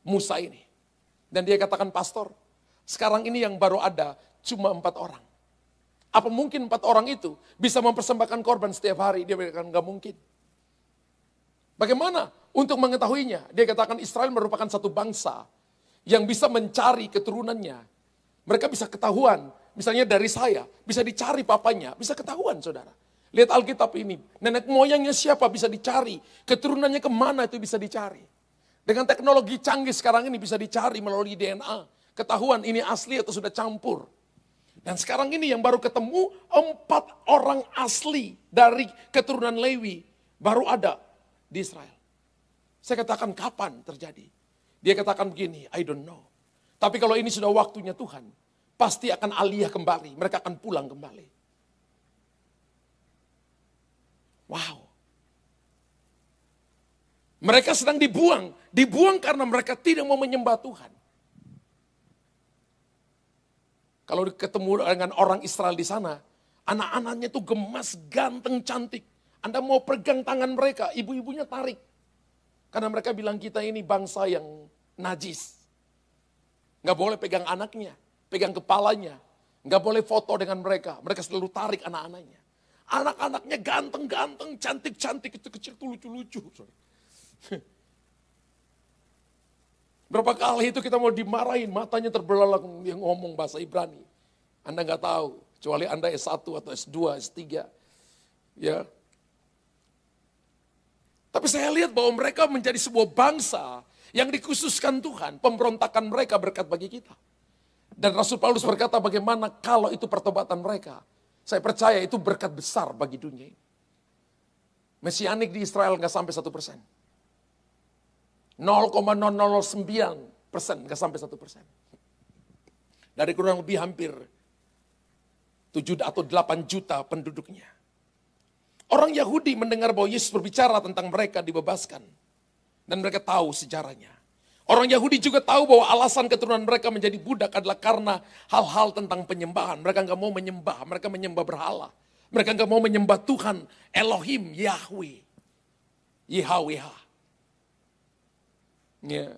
Musa ini. Dan dia katakan, pastor, sekarang ini yang baru ada cuma 4 orang. Apa mungkin 4 orang itu bisa mempersembahkan korban setiap hari? Dia berkata, enggak mungkin. Bagaimana untuk mengetahuinya? Dia katakan Israel merupakan satu bangsa yang bisa mencari keturunannya. Mereka bisa ketahuan, misalnya dari saya, bisa dicari papanya, bisa ketahuan, saudara. Lihat Alkitab ini, nenek moyangnya siapa bisa dicari, keturunannya kemana itu bisa dicari. Dengan teknologi canggih sekarang ini bisa dicari melalui DNA. Ketahuan ini asli atau sudah campur. Dan sekarang ini yang baru ketemu 4 orang asli dari keturunan Lewi baru ada di Israel. Saya katakan kapan terjadi? Dia katakan begini, I don't know. Tapi kalau ini sudah waktunya Tuhan, pasti akan aliyah kembali, mereka akan pulang kembali. Wow. Mereka sedang dibuang karena mereka tidak mau menyembah Tuhan. Kalau ketemu dengan orang Israel di sana, anak-anaknya tuh gemas, ganteng, cantik. Anda mau pegang tangan mereka, ibu-ibunya tarik. Karena mereka bilang kita ini bangsa yang najis. Nggak boleh pegang anaknya, pegang kepalanya. Nggak boleh foto dengan mereka, mereka selalu tarik anak-anaknya. Anak-anaknya ganteng-ganteng, cantik-cantik, kecil-kecil, lucu-lucu. Berapa kali itu kita mau dimarahin, matanya terbelalak yang ngomong bahasa Ibrani. Anda nggak tahu, kecuali Anda S1 atau S2, S3. Ya. Tapi saya lihat bahwa mereka menjadi sebuah bangsa yang dikhususkan Tuhan. Pemberontakan mereka berkat bagi kita. Dan Rasul Paulus berkata bagaimana kalau itu pertobatan mereka. Saya percaya itu berkat besar bagi dunia ini. Mesianik di Israel nggak sampai 1%. 0,009% nggak sampai 1%. Dari kurang lebih hampir 7 atau 8 juta penduduknya. Orang Yahudi mendengar bahwa Yesus berbicara tentang mereka dibebaskan. Dan mereka tahu sejarahnya. Orang Yahudi juga tahu bahwa alasan keturunan mereka menjadi budak adalah karena hal-hal tentang penyembahan. Mereka nggak mau menyembah, mereka menyembah berhala. Mereka nggak mau menyembah Tuhan, Elohim, Yahweh, Yahweh. Ya.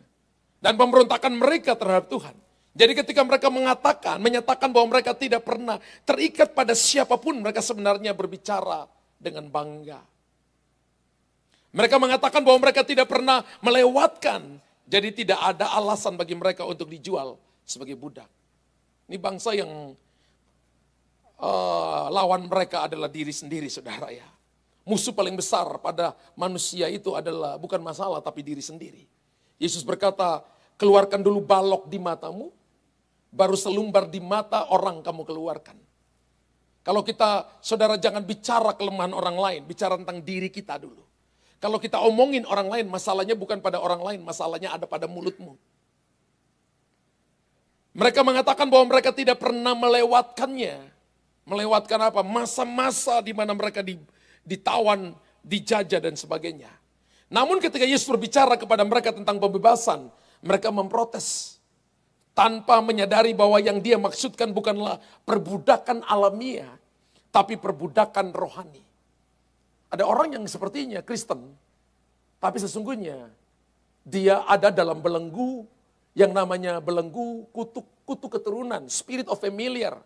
Dan pemberontakan mereka terhadap Tuhan. Jadi ketika mereka menyatakan bahwa mereka tidak pernah terikat pada siapapun, mereka sebenarnya berbicara dengan bangga. Mereka mengatakan bahwa mereka tidak pernah melewatkan, jadi tidak ada alasan bagi mereka untuk dijual sebagai budak. Ini bangsa yang lawan mereka adalah diri sendiri, saudara ya. Musuh paling besar pada manusia itu adalah bukan masalah tapi diri sendiri. Yesus berkata, keluarkan dulu balok di matamu, baru selumbar di mata orang kamu keluarkan. Kalau kita, saudara, jangan bicara kelemahan orang lain, bicara tentang diri kita dulu. Kalau kita omongin orang lain, masalahnya bukan pada orang lain, masalahnya ada pada mulutmu. Mereka mengatakan bahwa mereka tidak pernah melewatkannya. Melewatkan apa? Masa-masa di mana mereka ditawan, dijajah dan sebagainya. Namun ketika Yesus berbicara kepada mereka tentang pembebasan, mereka memprotes. Tanpa menyadari bahwa yang dia maksudkan bukanlah perbudakan alamiah, tapi perbudakan rohani. Ada orang yang sepertinya Kristen, tapi sesungguhnya dia ada dalam belenggu yang namanya belenggu kutuk keturunan, spirit of familiar.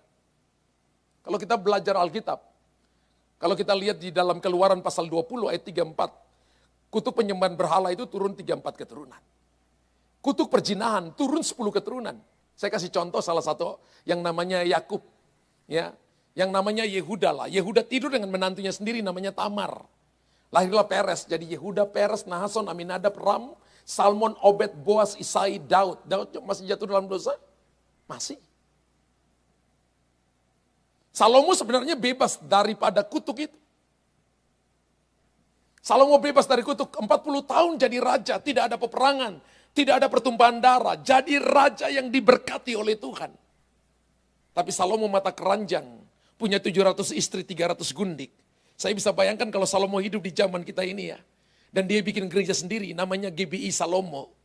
Kalau kita belajar Alkitab, kalau kita lihat di dalam Keluaran pasal 20 ayat 34, kutuk penyembahan berhala itu turun 34 keturunan. Kutuk perjinahan turun 10 keturunan. Saya kasih contoh salah satu yang namanya Yakub, ya. Yang namanya Yehuda lah. Yehuda tidur dengan menantunya sendiri namanya Tamar. Lahirlah Peres. Jadi Yehuda, Peres, Nahason, Aminadab, Ram, Salmon, Obed, Boaz, Isai, Daud. Daud masih jatuh dalam dosa? Masih. Salomo sebenarnya bebas daripada kutuk itu. Salomo bebas dari kutuk. 40 tahun jadi raja. Tidak ada peperangan. Tidak ada pertumpahan darah. Jadi raja yang diberkati oleh Tuhan. Tapi Salomo mata keranjang. Punya 700 istri, 300 gundik. Saya bisa bayangkan kalau Salomo hidup di zaman kita ini ya. Dan dia bikin gereja sendiri, namanya GBI Salomo.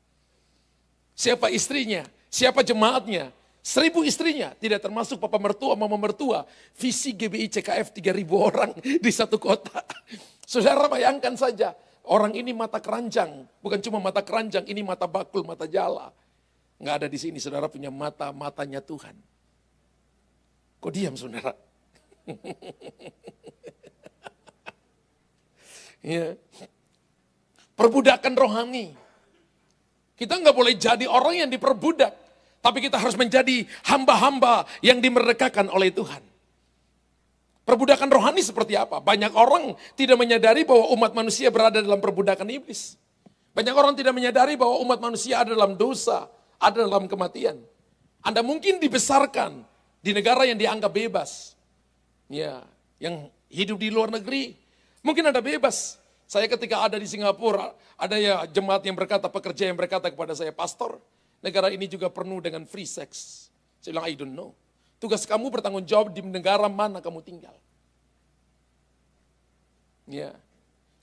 Siapa istrinya? Siapa jemaatnya? 1000 istrinya, tidak termasuk papa mertua, mama mertua. Visi GBI CKF 3000 orang di satu kota. Saudara bayangkan saja, orang ini mata keranjang. Bukan cuma mata keranjang, ini mata bakul, mata jala. Nggak ada di sini, saudara punya matanya Tuhan. Kok diam saudara? Ya. Perbudakan rohani. Kita nggak boleh jadi orang yang diperbudak. Tapi kita harus menjadi hamba-hamba yang dimerdekakan oleh Tuhan. Perbudakan rohani seperti apa? Banyak orang tidak menyadari bahwa umat manusia berada dalam perbudakan iblis. Banyak orang tidak menyadari bahwa umat manusia ada dalam dosa, ada dalam kematian. Anda mungkin dibesarkan di negara yang dianggap bebas. Ya, yang hidup di luar negeri, mungkin Anda bebas. Saya ketika ada di Singapura, ada ya jemaat yang berkata, pekerja yang berkata kepada saya, pastor, negara ini juga penuh dengan free sex. Saya bilang, I don't know. Tugas kamu bertanggung jawab di negara mana kamu tinggal. Ya.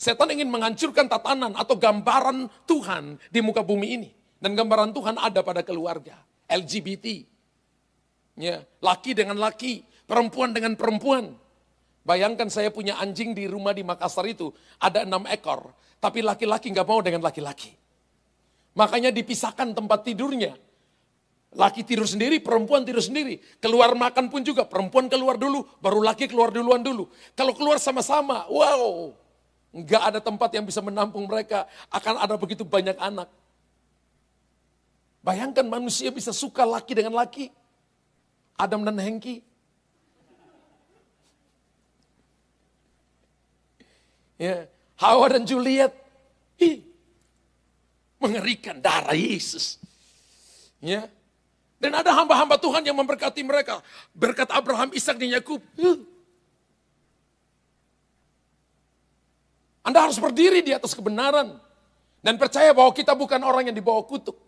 Setan ingin menghancurkan tatanan atau gambaran Tuhan di muka bumi ini. Dan gambaran Tuhan ada pada keluarga. LGBT. Ya. Laki dengan laki, perempuan dengan perempuan. Bayangkan saya punya anjing di rumah di Makassar itu, ada 6 ekor. Tapi laki-laki gak mau dengan laki-laki. Makanya dipisahkan tempat tidurnya. Laki tidur sendiri, perempuan tidur sendiri. Keluar makan pun juga, perempuan keluar dulu, baru laki keluar duluan dulu. Kalau keluar sama-sama, wow. Gak ada tempat yang bisa menampung mereka, akan ada begitu banyak anak. Bayangkan manusia bisa suka laki dengan laki. Adam dan Hengki. Ya, Hawa dan Juliet. Mengerikan darah Yesus. Ya. Dan ada hamba-hamba Tuhan yang memberkati mereka. Berkat Abraham, Ishak dan Yakub. Anda harus berdiri di atas kebenaran. Dan percaya bahwa kita bukan orang yang dibawa kutuk.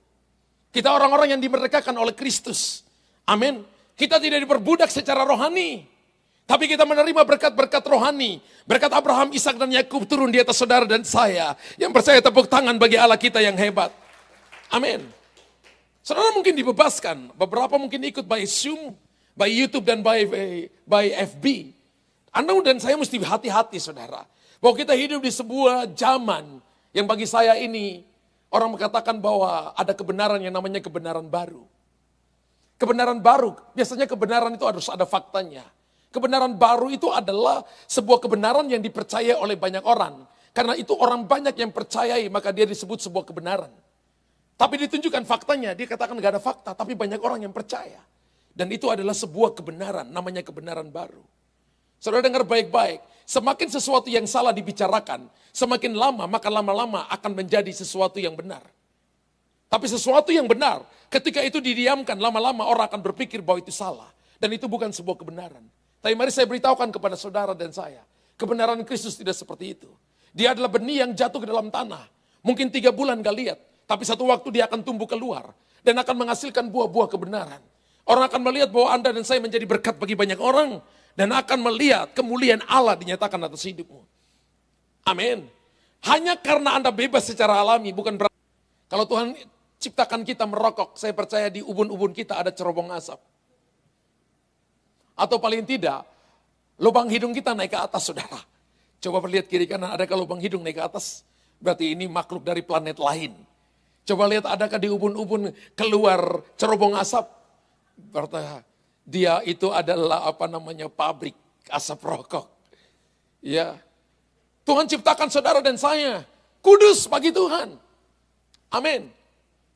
Kita orang-orang yang dimerdekakan oleh Kristus. Amin. Kita tidak diperbudak secara rohani. Tapi kita menerima berkat-berkat rohani. Berkat Abraham, Ishak dan Yakub turun di atas saudara dan saya. Yang percaya tepuk tangan bagi Allah kita yang hebat. Amin. Saudara mungkin dibebaskan. Beberapa mungkin ikut by Zoom, by YouTube dan by FB. Anda dan saya mesti hati-hati saudara. Bahwa kita hidup di sebuah zaman yang bagi saya ini orang mengatakan bahwa ada kebenaran yang namanya kebenaran baru. Kebenaran baru, biasanya kebenaran itu harus ada faktanya. Kebenaran baru itu adalah sebuah kebenaran yang dipercaya oleh banyak orang. Karena itu orang banyak yang percayai, maka dia disebut sebuah kebenaran. Tapi ditunjukkan faktanya, dia katakan gak ada fakta, tapi banyak orang yang percaya. Dan itu adalah sebuah kebenaran, namanya kebenaran baru. Saudara dengar baik-baik, semakin sesuatu yang salah dibicarakan, semakin lama maka lama-lama akan menjadi sesuatu yang benar. Tapi sesuatu yang benar, ketika itu didiamkan, lama-lama orang akan berpikir bahwa itu salah. Dan itu bukan sebuah kebenaran. Tapi mari saya beritahukan kepada saudara dan saya, kebenaran Kristus tidak seperti itu. Dia adalah benih yang jatuh ke dalam tanah. Mungkin 3 bulan gak lihat, tapi satu waktu dia akan tumbuh keluar. Dan akan menghasilkan buah-buah kebenaran. Orang akan melihat bahwa Anda dan saya menjadi berkat bagi banyak orang. Dan akan melihat kemuliaan Allah dinyatakan atas hidupmu. Amin. Hanya karena Anda bebas secara alami, bukan berarti. Kalau Tuhan ciptakan kita merokok, saya percaya di ubun-ubun kita ada cerobong asap. Atau paling tidak, lubang hidung kita naik ke atas, saudara. Coba lihat kiri kanan, adakah lubang hidung naik ke atas? Berarti ini makhluk dari planet lain. Coba lihat adakah di ubun-ubun keluar cerobong asap? Berarti dia itu adalah pabrik asap rokok. Ya. Tuhan ciptakan saudara dan saya kudus bagi Tuhan. Amin.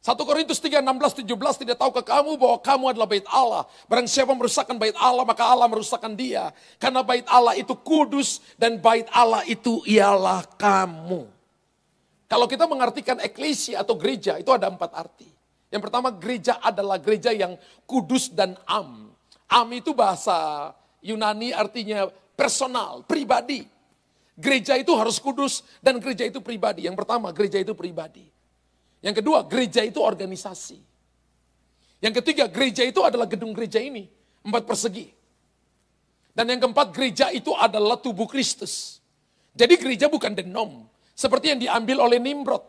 1 Korintus 3, 16, 17, tidak tahukah kamu bahwa kamu adalah bait Allah. Barang siapa merusakkan bait Allah, maka Allah merusakkan dia. Karena bait Allah itu kudus dan bait Allah itu ialah kamu. Kalau kita mengartikan eklesia atau gereja, itu ada 4 arti. Yang pertama, gereja adalah gereja yang kudus dan am. Am itu bahasa Yunani artinya personal, pribadi. Gereja itu harus kudus dan gereja itu pribadi. Yang pertama, gereja itu pribadi. Yang kedua, gereja itu organisasi. Yang ketiga, gereja itu adalah gedung gereja ini, 4 persegi. Dan yang keempat, gereja itu adalah tubuh Kristus. Jadi gereja bukan denom, seperti yang diambil oleh Nimrod.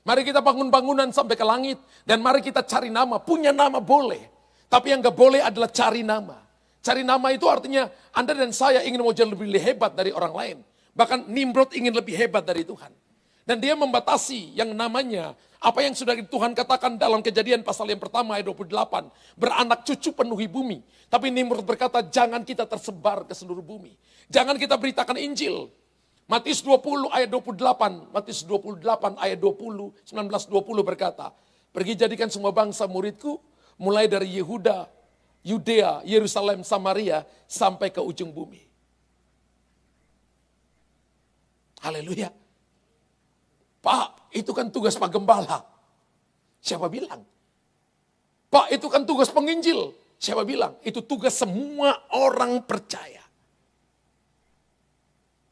Mari kita bangun bangunan sampai ke langit, dan mari kita cari nama. Punya nama boleh, tapi yang gak boleh adalah cari nama. Cari nama itu artinya Anda dan saya ingin mau jadi lebih hebat dari orang lain. Bahkan Nimrod ingin lebih hebat dari Tuhan. Dan dia membatasi yang namanya, apa yang sudah Tuhan katakan dalam Kejadian pasal yang pertama ayat 28. Beranak cucu penuhi bumi. Tapi Nimrod berkata, jangan kita tersebar ke seluruh bumi. Jangan kita beritakan Injil. Matius 20 ayat 28. Matius 28 ayat 20, 19-20 berkata, pergi jadikan semua bangsa muridku, mulai dari Yehuda, Yudea, Yerusalem, Samaria, sampai ke ujung bumi. Haleluya. Pak, itu kan tugas Pak Gembala. Siapa bilang? Pak, itu kan tugas penginjil. Siapa bilang? Itu tugas semua orang percaya.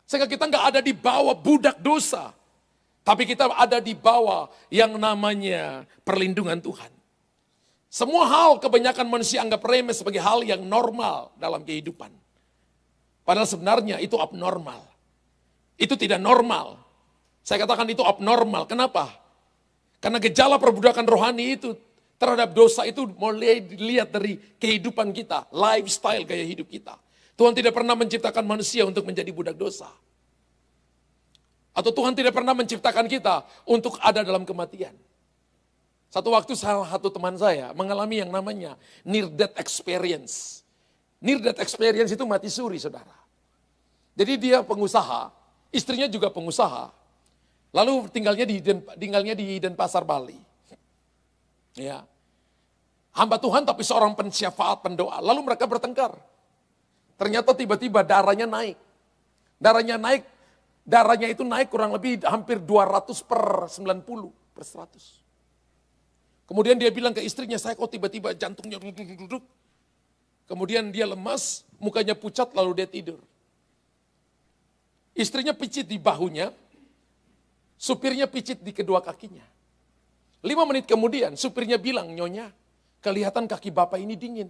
Sehingga kita nggak ada di bawah budak dosa. Tapi kita ada di bawah yang namanya perlindungan Tuhan. Semua hal kebanyakan manusia anggap remeh sebagai hal yang normal dalam kehidupan. Padahal sebenarnya itu abnormal. Itu tidak normal. Saya katakan itu abnormal. Kenapa? Karena gejala perbudakan rohani itu terhadap dosa itu mulai dilihat dari kehidupan kita. Lifestyle gaya hidup kita. Tuhan tidak pernah menciptakan manusia untuk menjadi budak dosa. Atau Tuhan tidak pernah menciptakan kita untuk ada dalam kematian. Satu waktu salah satu teman saya mengalami yang namanya near death experience. Near death experience itu mati suri, saudara. Jadi dia pengusaha, istrinya juga pengusaha. Lalu tinggalnya di Denpasar, Bali. Ya. Hamba Tuhan tapi seorang pensyafaat, pendoa. Lalu mereka bertengkar. Ternyata tiba-tiba darahnya naik. Darahnya itu naik kurang lebih hampir 200/90/100. Kemudian dia bilang ke istrinya, saya kok tiba-tiba jantungnya duduk. Kemudian dia lemas, mukanya pucat lalu dia tidur. Istrinya picit di bahunya. Supirnya picit di kedua kakinya. 5 menit kemudian supirnya bilang, Nyonya, kelihatan kaki bapak ini dingin.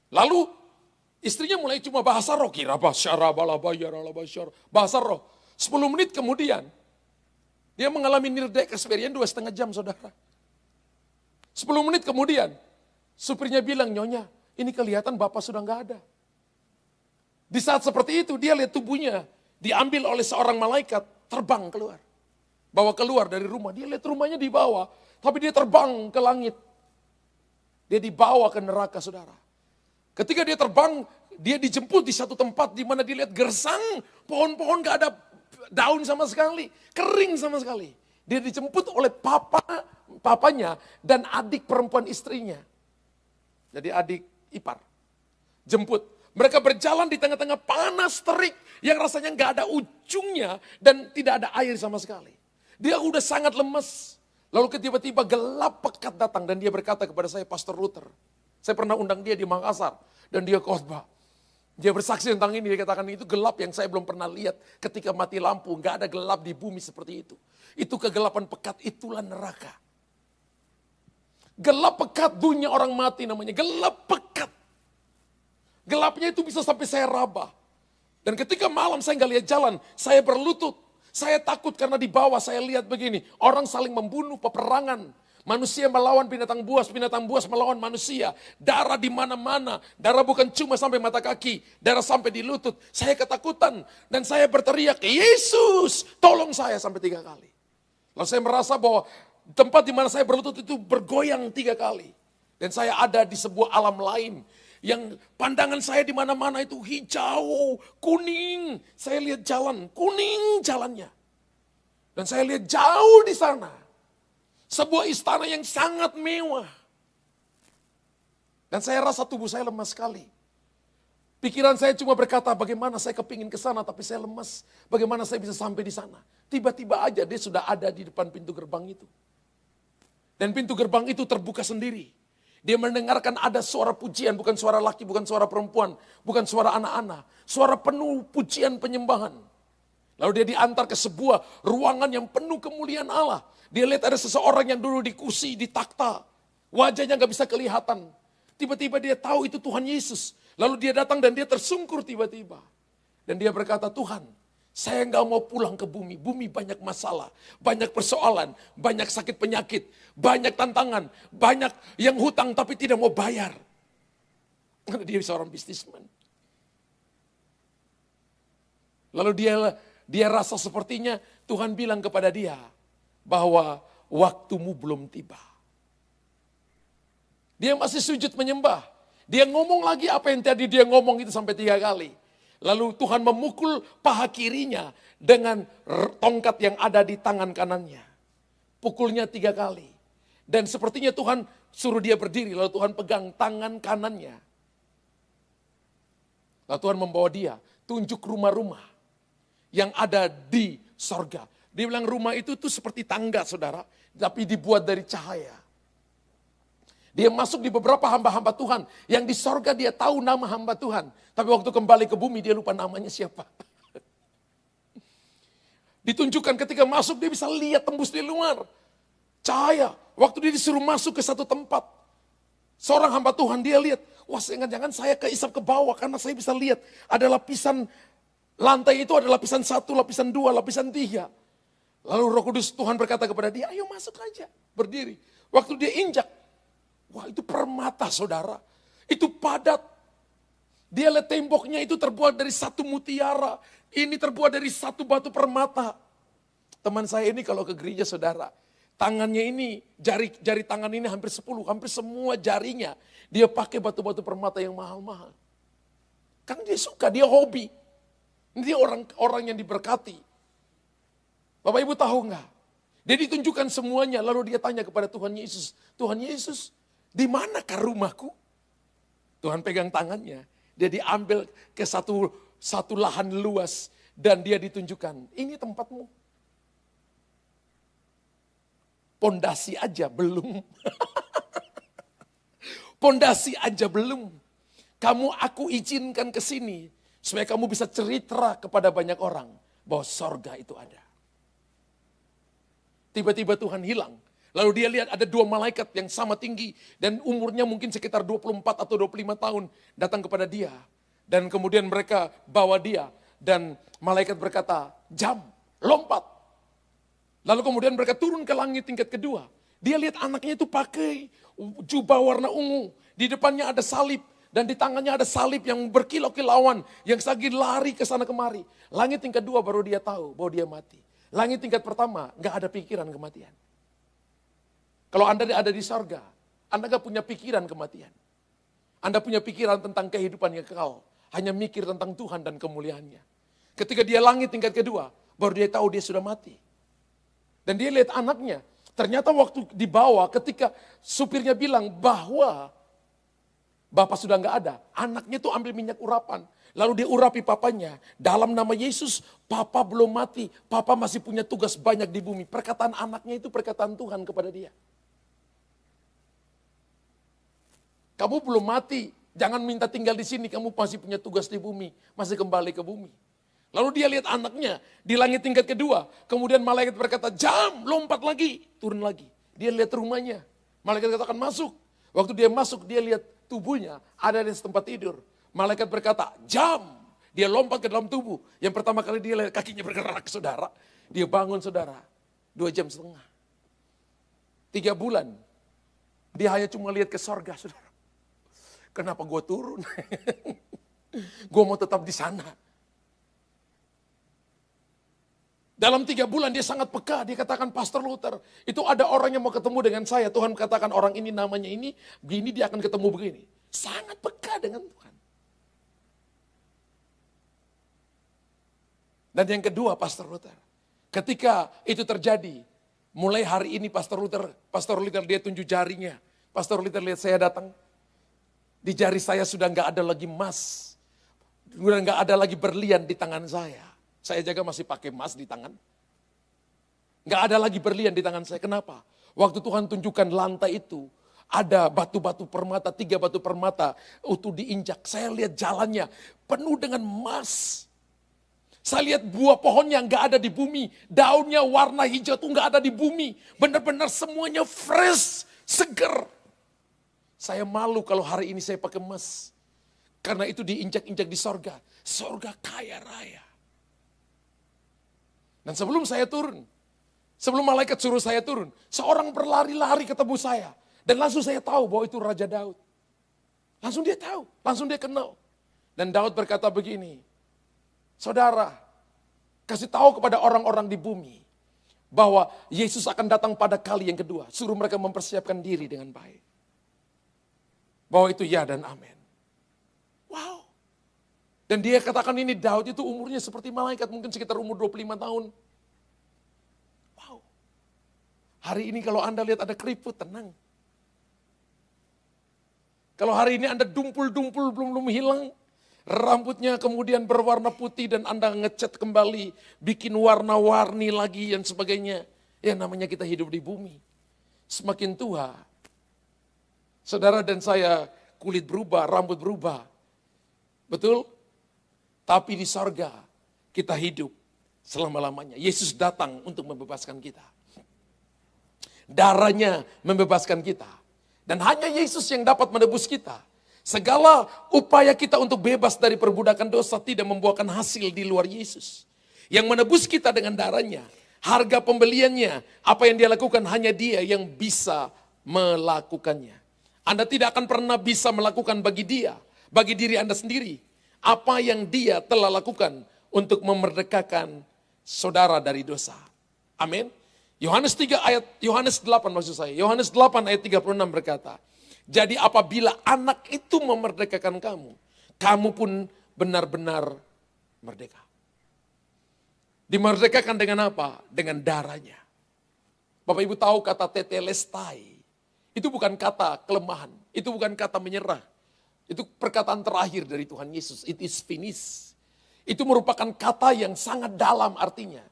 Lalu istrinya mulai cuma bahasa roh. Bahasa roh. 10 menit kemudian dia mengalami near death experience 2,5 jam, saudara. 10 menit kemudian supirnya bilang, Nyonya, ini kelihatan bapak sudah gak ada. Di saat seperti itu dia lihat tubuhnya diambil oleh seorang malaikat, terbang keluar. bawa keluar dari rumah. Dia lihat rumahnya di bawah, tapi dia terbang ke langit. Dia dibawa ke neraka, saudara. Ketika dia terbang, dia dijemput di satu tempat di mana dia lihat gersang, pohon-pohon gak ada daun sama sekali, kering sama sekali. Dia dijemput oleh papanya dan adik perempuan istrinya. Jadi adik ipar. Jemput. Mereka berjalan di tengah-tengah panas terik yang rasanya gak ada ujungnya dan tidak ada air sama sekali. Dia udah sangat lemes. Lalu tiba-tiba gelap pekat datang dan dia berkata kepada saya, Pastor Luther. Saya pernah undang dia di Makassar dan dia khotbah. Dia bersaksi tentang ini, dia katakan itu gelap yang saya belum pernah lihat ketika mati lampu. Gak ada gelap di bumi seperti itu. Itu kegelapan pekat, itulah neraka. Gelap pekat dunia orang mati namanya, gelap pekat. Gelapnya itu bisa sampai saya raba. Dan ketika malam saya gak lihat jalan, saya berlutut. Saya takut karena di bawah saya lihat begini, orang saling membunuh, peperangan. Manusia melawan binatang buas melawan manusia. Darah di mana-mana. Darah bukan cuma sampai mata kaki, darah sampai di lutut. Saya ketakutan dan saya berteriak, Yesus, tolong saya sampai 3 kali. Lalu saya merasa bahwa tempat di mana saya berlutut itu bergoyang 3 kali. Dan saya ada di sebuah alam lain. Yang pandangan saya di mana-mana itu hijau, kuning. Saya lihat jalan, kuning jalannya. Dan saya lihat jauh di sana. Sebuah istana yang sangat mewah. Dan saya rasa tubuh saya lemas sekali. Pikiran saya cuma berkata, bagaimana saya kepingin ke sana tapi saya lemas. Bagaimana saya bisa sampai di sana. Tiba-tiba aja dia sudah ada di depan pintu gerbang itu. Dan pintu gerbang itu terbuka sendiri. Dia mendengarkan ada suara pujian, bukan suara laki, bukan suara perempuan, bukan suara anak-anak. Suara penuh pujian penyembahan. Lalu dia diantar ke sebuah ruangan yang penuh kemuliaan Allah. Dia lihat ada seseorang yang dulu di kursi, di takhta. Wajahnya gak bisa kelihatan. Tiba-tiba dia tahu itu Tuhan Yesus. Lalu dia datang dan dia tersungkur tiba-tiba. Dan dia berkata, Tuhan, saya gak mau pulang ke bumi. Bumi banyak masalah, banyak persoalan, banyak sakit penyakit, banyak tantangan, banyak yang hutang tapi tidak mau bayar. Karena dia seorang bisnismen. Lalu dia rasa sepertinya Tuhan bilang kepada dia bahwa waktumu belum tiba. Dia masih sujud menyembah. Dia ngomong lagi apa yang tadi dia ngomong itu sampai 3 kali. Lalu Tuhan memukul paha kirinya dengan tongkat yang ada di tangan kanannya. Pukulnya 3 kali. Dan sepertinya Tuhan suruh dia berdiri. Lalu Tuhan pegang tangan kanannya. Lalu Tuhan membawa dia tunjuk rumah-rumah yang ada di sorga. Dia bilang rumah itu tuh seperti tangga, saudara, tapi dibuat dari cahaya. Dia masuk di beberapa hamba-hamba Tuhan, yang di sorga dia tahu nama hamba Tuhan. Tapi waktu kembali ke bumi dia lupa namanya siapa. Ditunjukkan ketika masuk dia bisa lihat tembus di luar. Cahaya, waktu dia disuruh masuk ke satu tempat. Seorang hamba Tuhan dia lihat, wah jangan-jangan saya keisap ke bawah karena saya bisa lihat ada lapisan, lantai itu ada lapisan 1, lapisan 2, lapisan 3. Lalu Roh Kudus Tuhan berkata kepada dia, ayo masuk aja, berdiri. Waktu dia injak, wah itu permata saudara, itu padat. Dia lihat temboknya itu terbuat dari 1 mutiara, ini terbuat dari 1 batu permata. Teman saya ini kalau ke gereja saudara, tangannya ini, jari tangan ini hampir 10, hampir semua jarinya, dia pakai batu-batu permata yang mahal-mahal. Karena dia suka, dia hobi. Dia orang yang diberkati. Bapak Ibu tahu enggak? Dia ditunjukkan semuanya, lalu dia tanya kepada Tuhan Yesus, Tuhan Yesus, di manakah rumahku? Tuhan pegang tangannya, dia diambil ke satu lahan luas dan dia ditunjukkan, ini tempatmu. Pondasi aja belum. Pondasi aja belum. Aku izinkan ke sini supaya kamu bisa cerita kepada banyak orang bahwa sorga itu ada. Tiba-tiba Tuhan hilang. Lalu dia lihat ada 2 malaikat yang sama tinggi dan umurnya mungkin sekitar 24 atau 25 tahun datang kepada dia. Dan kemudian mereka bawa dia dan malaikat berkata, jam, lompat. Lalu kemudian mereka turun ke langit tingkat kedua. Dia lihat anaknya itu pakai jubah warna ungu. Di depannya ada salib dan di tangannya ada salib yang berkilau-kilauan. Yang lagi lari ke sana kemari. Langit tingkat 2 baru dia tahu bahwa dia mati. Langit tingkat pertama, nggak ada pikiran kematian. Kalau Anda ada di sorga, Anda nggak punya pikiran kematian. Anda punya pikiran tentang kehidupan yang kekal. Hanya mikir tentang Tuhan dan kemuliaannya. Ketika dia langit tingkat kedua, baru dia tahu dia sudah mati. Dan dia lihat anaknya. Ternyata waktu dibawa ketika supirnya bilang bahwa Bapak sudah nggak ada. Anaknya tuh ambil minyak urapan. Lalu dia urapi papanya. Dalam nama Yesus, Papa belum mati. Papa masih punya tugas banyak di bumi. Perkataan anaknya itu perkataan Tuhan kepada dia. Kamu belum mati. Jangan minta tinggal di sini. Kamu masih punya tugas di bumi. Masih kembali ke bumi. Lalu dia lihat anaknya di langit tingkat kedua. Kemudian malaikat berkata, jam, lompat lagi. Turun lagi. Dia lihat rumahnya. Malaikat katakan masuk. Waktu dia masuk, dia lihat tubuhnya ada di tempat tidur. Malaikat berkata, jam. Dia lompat ke dalam tubuh. Yang pertama kali dia lihat kakinya bergerak, saudara. Dia bangun, saudara. 2,5 jam. 3 bulan. Dia hanya cuma lihat ke sorga, saudara. Kenapa gue turun? Gue mau tetap di sana. Dalam 3 bulan dia sangat peka. Dia katakan, Pastor Luther, itu ada orang yang mau ketemu dengan saya. Tuhan katakan orang ini namanya ini, begini dia akan ketemu begini. Sangat peka dengan Tuhan. Dan yang kedua, Pastor Luther, ketika itu terjadi, mulai hari ini Pastor Luther dia tunjuk jarinya. Pastor Luther lihat saya datang, di jari saya sudah nggak ada lagi emas, sudah nggak ada lagi berlian di tangan saya. Saya jaga masih pakai emas di tangan. Nggak ada lagi berlian di tangan saya. Kenapa? Waktu Tuhan tunjukkan lantai itu, ada batu-batu permata, 3 batu permata utuh diinjak. Saya lihat jalannya penuh dengan emas. Saya lihat buah pohon yang nggak ada di bumi. Daunnya warna hijau tuh nggak ada di bumi. Benar-benar semuanya fresh, seger. Saya malu kalau hari ini saya pakai emas. Karena itu diinjak-injak di sorga. Sorga kaya raya. Dan sebelum saya turun, sebelum malaikat suruh saya turun, seorang berlari-lari ketemu saya. Dan langsung saya tahu bahwa itu Raja Daud. Langsung dia tahu, langsung dia kenal. Dan Daud berkata begini, saudara, kasih tahu kepada orang-orang di bumi bahwa Yesus akan datang pada kali yang kedua. Suruh mereka mempersiapkan diri dengan baik. Bahwa itu ya dan amin. Wow. Dan dia katakan ini Daud itu umurnya seperti malaikat, mungkin sekitar umur 25 tahun. Wow. Hari ini kalau Anda lihat ada keriput, tenang. Kalau hari ini Anda dumpul-dumpul belum hilang, rambutnya kemudian berwarna putih dan Anda ngecat kembali, bikin warna-warni lagi dan sebagainya. Ya namanya kita hidup di bumi. Semakin tua, saudara dan saya kulit berubah, rambut berubah. Betul? Tapi di sorga kita hidup selama-lamanya. Yesus datang untuk membebaskan kita. Darahnya membebaskan kita. Dan hanya Yesus yang dapat menebus kita. Segala upaya kita untuk bebas dari perbudakan dosa tidak membuahkan hasil di luar Yesus. Yang menebus kita dengan darahnya, harga pembeliannya, apa yang dia lakukan hanya dia yang bisa melakukannya. Anda tidak akan pernah bisa melakukan bagi dia, bagi diri Anda sendiri, apa yang dia telah lakukan untuk memerdekakan saudara dari dosa. Amin. Yohanes 8 maksud saya. Yohanes 8 ayat 36 berkata, jadi apabila anak itu memerdekakan kamu, kamu pun benar-benar merdeka. Dimerdekakan dengan apa? Dengan darahnya. Bapak Ibu tahu kata tetelestai, itu bukan kata kelemahan, itu bukan kata menyerah. Itu perkataan terakhir dari Tuhan Yesus, it is finished. Itu merupakan kata yang sangat dalam artinya.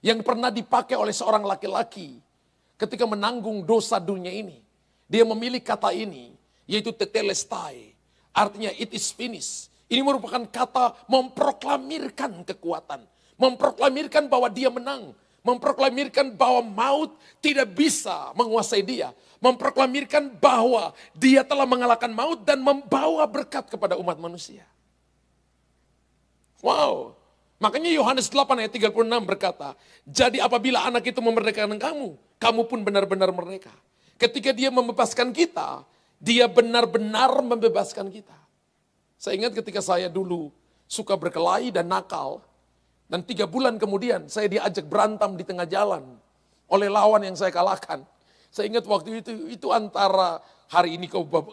Yang pernah dipakai oleh seorang laki-laki ketika menanggung dosa dunia ini. Dia memilih kata ini, yaitu tetelestai. Artinya it is finished. Ini merupakan kata memproklamirkan kekuatan. Memproklamirkan bahwa dia menang. Memproklamirkan bahwa maut tidak bisa menguasai dia. Memproklamirkan bahwa dia telah mengalahkan maut dan membawa berkat kepada umat manusia. Wow. Makanya Yohanes 8 ayat 36 berkata, jadi apabila anak itu memerdekakan kamu, kamu pun benar-benar merdeka. Ketika dia membebaskan kita, dia benar-benar membebaskan kita. Saya ingat ketika saya dulu suka berkelahi dan nakal, Dan 3 bulan kemudian saya diajak berantem di tengah jalan oleh lawan yang saya kalahkan. Saya ingat waktu itu antara hari ini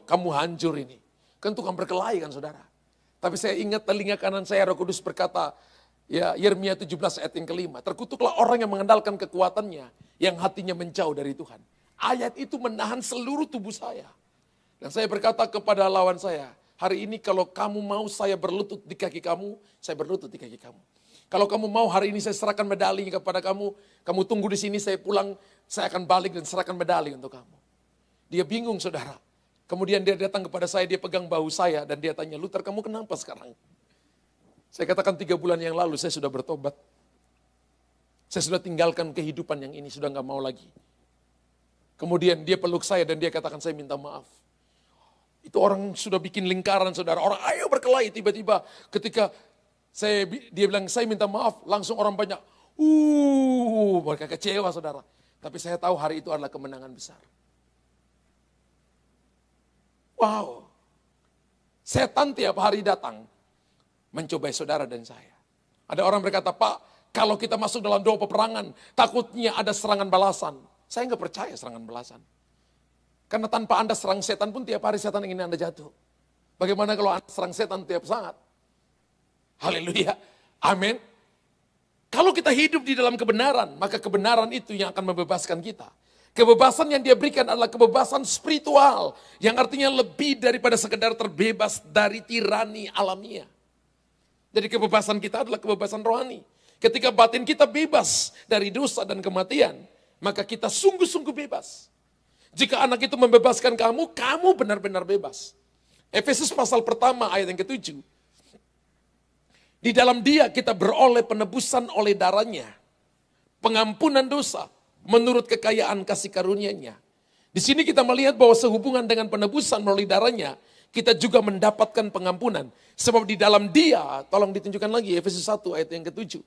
kamu hancur ini. Kan tukang berkelahi kan saudara. Tapi saya ingat telinga kanan saya Roh Kudus berkata, ya Yeremia 17 ayat yang kelima. Terkutuklah orang yang mengandalkan kekuatannya, yang hatinya menjauh dari Tuhan. Ayat itu menahan seluruh tubuh saya. Dan saya berkata kepada lawan saya, hari ini kalau kamu mau saya berlutut di kaki kamu, saya berlutut di kaki kamu. Kalau kamu mau hari ini saya serahkan medali kepada kamu, kamu tunggu di sini, saya pulang, saya akan balik dan serahkan medali untuk kamu. Dia bingung saudara. Kemudian dia datang kepada saya, dia pegang bahu saya dan dia tanya, Luther kamu kenapa sekarang? Saya katakan 3 bulan yang lalu saya sudah bertobat. Saya sudah tinggalkan kehidupan yang ini, sudah gak mau lagi. Kemudian dia peluk saya dan dia katakan saya minta maaf. Itu orang sudah bikin lingkaran saudara, orang ayo berkelahi, tiba-tiba ketika dia bilang saya minta maaf, langsung orang banyak, mereka kecewa saudara. Tapi saya tahu hari itu adalah kemenangan besar. Wow, setan tiap hari datang mencobai saudara dan saya. Ada orang berkata, Pak, kalau kita masuk dalam doa peperangan, takutnya ada serangan balasan. Saya nggak percaya serangan balasan. Karena tanpa Anda serang setan pun tiap hari setan ingin Anda jatuh. Bagaimana kalau Anda serang setan tiap saat? Haleluya, amin. Kalau kita hidup di dalam kebenaran, maka kebenaran itu yang akan membebaskan kita. Kebebasan yang dia berikan adalah kebebasan spiritual, yang artinya lebih daripada sekedar terbebas dari tirani alamiah. Jadi kebebasan kita adalah kebebasan rohani. Ketika batin kita bebas dari dosa dan kematian, maka kita sungguh-sungguh bebas. Jika anak itu membebaskan kamu, kamu benar-benar bebas. Efesus pasal pertama ayat yang ke-7. Di dalam dia kita beroleh penebusan oleh darahnya. Pengampunan dosa menurut kekayaan kasih karunia-Nya. Di sini kita melihat bahwa sehubungan dengan penebusan melalui darahnya, kita juga mendapatkan pengampunan. Sebab di dalam dia, tolong ditunjukkan lagi Efesus 1 ayat yang ke-7.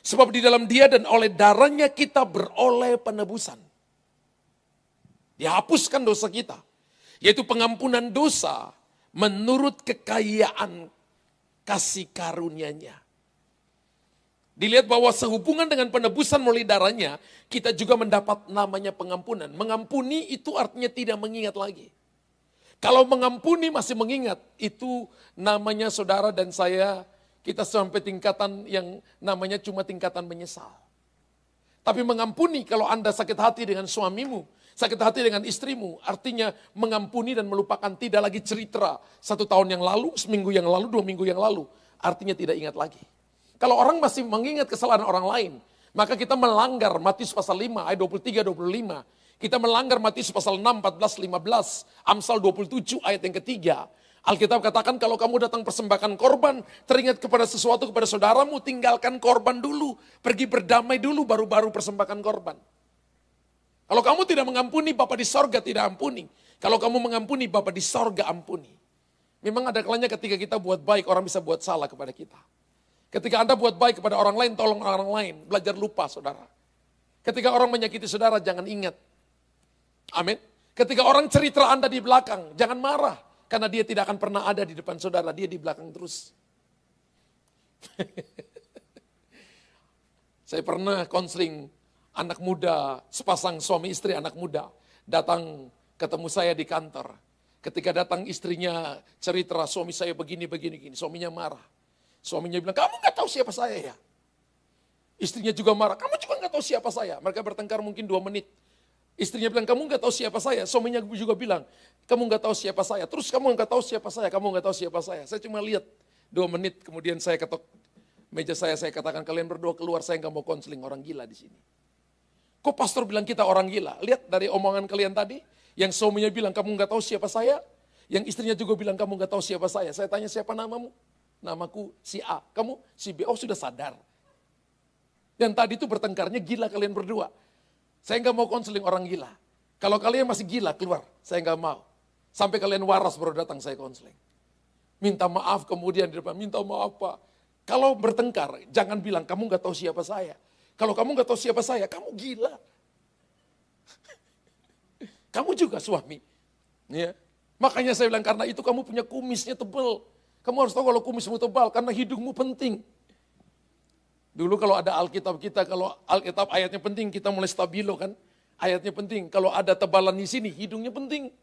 Sebab di dalam dia dan oleh darahnya kita beroleh penebusan. Dihapuskan dosa kita. Yaitu pengampunan dosa menurut kekayaan kasih karunia-Nya. Dilihat bahwa sehubungan dengan penebusan melalui darahnya, kita juga mendapat namanya pengampunan. Mengampuni itu artinya tidak mengingat lagi. Kalau mengampuni masih mengingat, itu namanya saudara dan saya, kita sampai tingkatan yang namanya cuma tingkatan menyesal. Tapi mengampuni kalau Anda sakit hati dengan suamimu, sakit hati dengan istrimu, artinya mengampuni dan melupakan, tidak lagi cerita 1 tahun yang lalu, seminggu yang lalu, 2 minggu yang lalu. Artinya tidak ingat lagi. Kalau orang masih mengingat kesalahan orang lain, maka kita melanggar Matius pasal 5 ayat 23-25. Kita melanggar Matius pasal 6, 14, 15, Amsal 27 ayat yang ketiga. Alkitab katakan kalau kamu datang persembahkan korban, teringat kepada sesuatu kepada saudaramu, tinggalkan korban dulu. Pergi berdamai dulu baru persembahkan korban. Kalau kamu tidak mengampuni, Bapa di sorga tidak ampuni. Kalau kamu mengampuni, Bapa di sorga ampuni. Memang ada kalanya ketika kita buat baik, orang bisa buat salah kepada kita. Ketika Anda buat baik kepada orang lain, tolong orang lain. Belajar lupa saudara. Ketika orang menyakiti saudara, jangan ingat. Amin. Ketika orang cerita Anda di belakang, jangan marah. Karena dia tidak akan pernah ada di depan saudara, dia di belakang terus. Saya pernah konseling anak muda, sepasang suami istri anak muda, datang ketemu saya di kantor. Ketika datang istrinya cerita, suami saya begini, suaminya marah. Suaminya bilang, kamu gak tahu siapa saya ya? Istrinya juga marah, kamu juga gak tahu siapa saya. Mereka bertengkar mungkin 2 menit. Istrinya bilang, kamu gak tahu siapa saya. Suaminya juga bilang, kamu gak tahu siapa saya. Terus kamu gak tahu siapa saya, kamu gak tahu siapa saya. Saya cuma lihat 2 menit, kemudian saya ketok meja saya katakan, kalian berdua keluar, saya gak mau konseling orang gila di sini. Kok pastor bilang kita orang gila? Lihat dari omongan kalian tadi, yang suaminya bilang, kamu gak tahu siapa saya. Yang istrinya juga bilang, kamu gak tahu siapa saya. Saya tanya, siapa namamu? Namaku si A, kamu si B, oh sudah sadar. Dan tadi itu bertengkarnya gila kalian berdua. Saya nggak mau konseling orang gila. Kalau kalian masih gila keluar, saya nggak mau. Sampai kalian waras baru datang saya konseling. Minta maaf kemudian di depan, minta maaf Pak. Kalau bertengkar, jangan bilang kamu nggak tahu siapa saya. Kalau kamu nggak tahu siapa saya, kamu gila. Kamu juga suami. Ya. Makanya saya bilang karena itu kamu punya kumisnya tebal. Kamu harus tahu kalau kumismu tebal karena hidungmu penting. Dulu kalau ada Alkitab kita, kalau Alkitab ayatnya penting, kita mulai stabilo kan. Ayatnya penting, kalau ada tebalan di sini, hidungnya penting.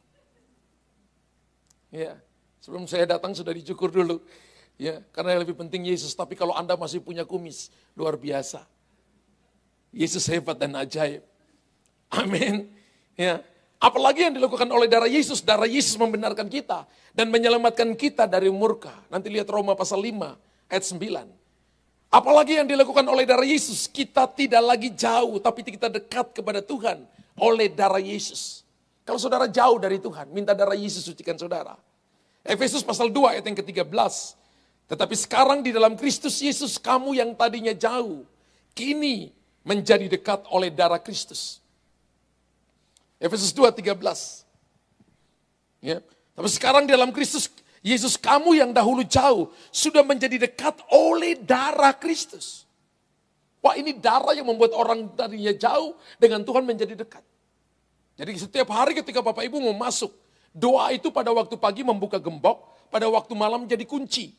Ya, sebelum saya datang sudah dicukur dulu. Ya, karena yang lebih penting Yesus, tapi kalau Anda masih punya kumis, luar biasa. Yesus hebat dan ajaib. Amin. Ya, apalagi yang dilakukan oleh darah Yesus membenarkan kita dan menyelamatkan kita dari murka. Nanti lihat Roma pasal 5 ayat 9. Apalagi yang dilakukan oleh darah Yesus, kita tidak lagi jauh, tapi kita dekat kepada Tuhan oleh darah Yesus. Kalau saudara jauh dari Tuhan, minta darah Yesus sucikan saudara. Efesus pasal 2 ayat yang ke-13. Tetapi sekarang di dalam Kristus Yesus, kamu yang tadinya jauh, kini menjadi dekat oleh darah Kristus. Efesus 2:13. Ya. Tapi sekarang di dalam Kristus Yesus, kamu yang dahulu jauh sudah menjadi dekat oleh darah Kristus. Wah, ini darah yang membuat orang tadinya jauh dengan Tuhan menjadi dekat. Jadi setiap hari ketika Bapak Ibu mau masuk, doa itu pada waktu pagi membuka gembok, pada waktu malam jadi kunci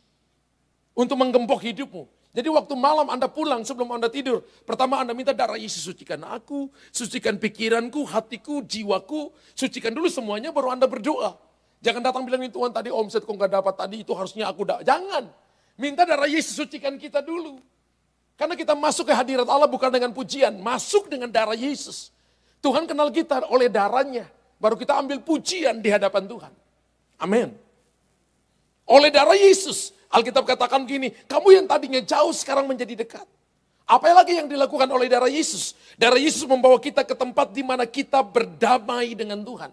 untuk menggembok hidupmu. Jadi waktu malam Anda pulang sebelum Anda tidur, pertama Anda minta darah Yesus sucikan aku, sucikan pikiranku, hatiku, jiwaku, sucikan dulu semuanya baru Anda berdoa. Jangan datang bilang, Tuhan tadi omset kok gak dapat, tadi itu harusnya aku Jangan. Minta darah Yesus sucikan kita dulu. Karena kita masuk ke hadirat Allah bukan dengan pujian, masuk dengan darah Yesus. Tuhan kenal kita oleh darahnya, baru kita ambil pujian di hadapan Tuhan. Amin. Oleh darah Yesus, Alkitab katakan gini, kamu yang tadinya jauh sekarang menjadi dekat. Apa lagi yang dilakukan oleh darah Yesus? Darah Yesus membawa kita ke tempat di mana kita berdamai dengan Tuhan.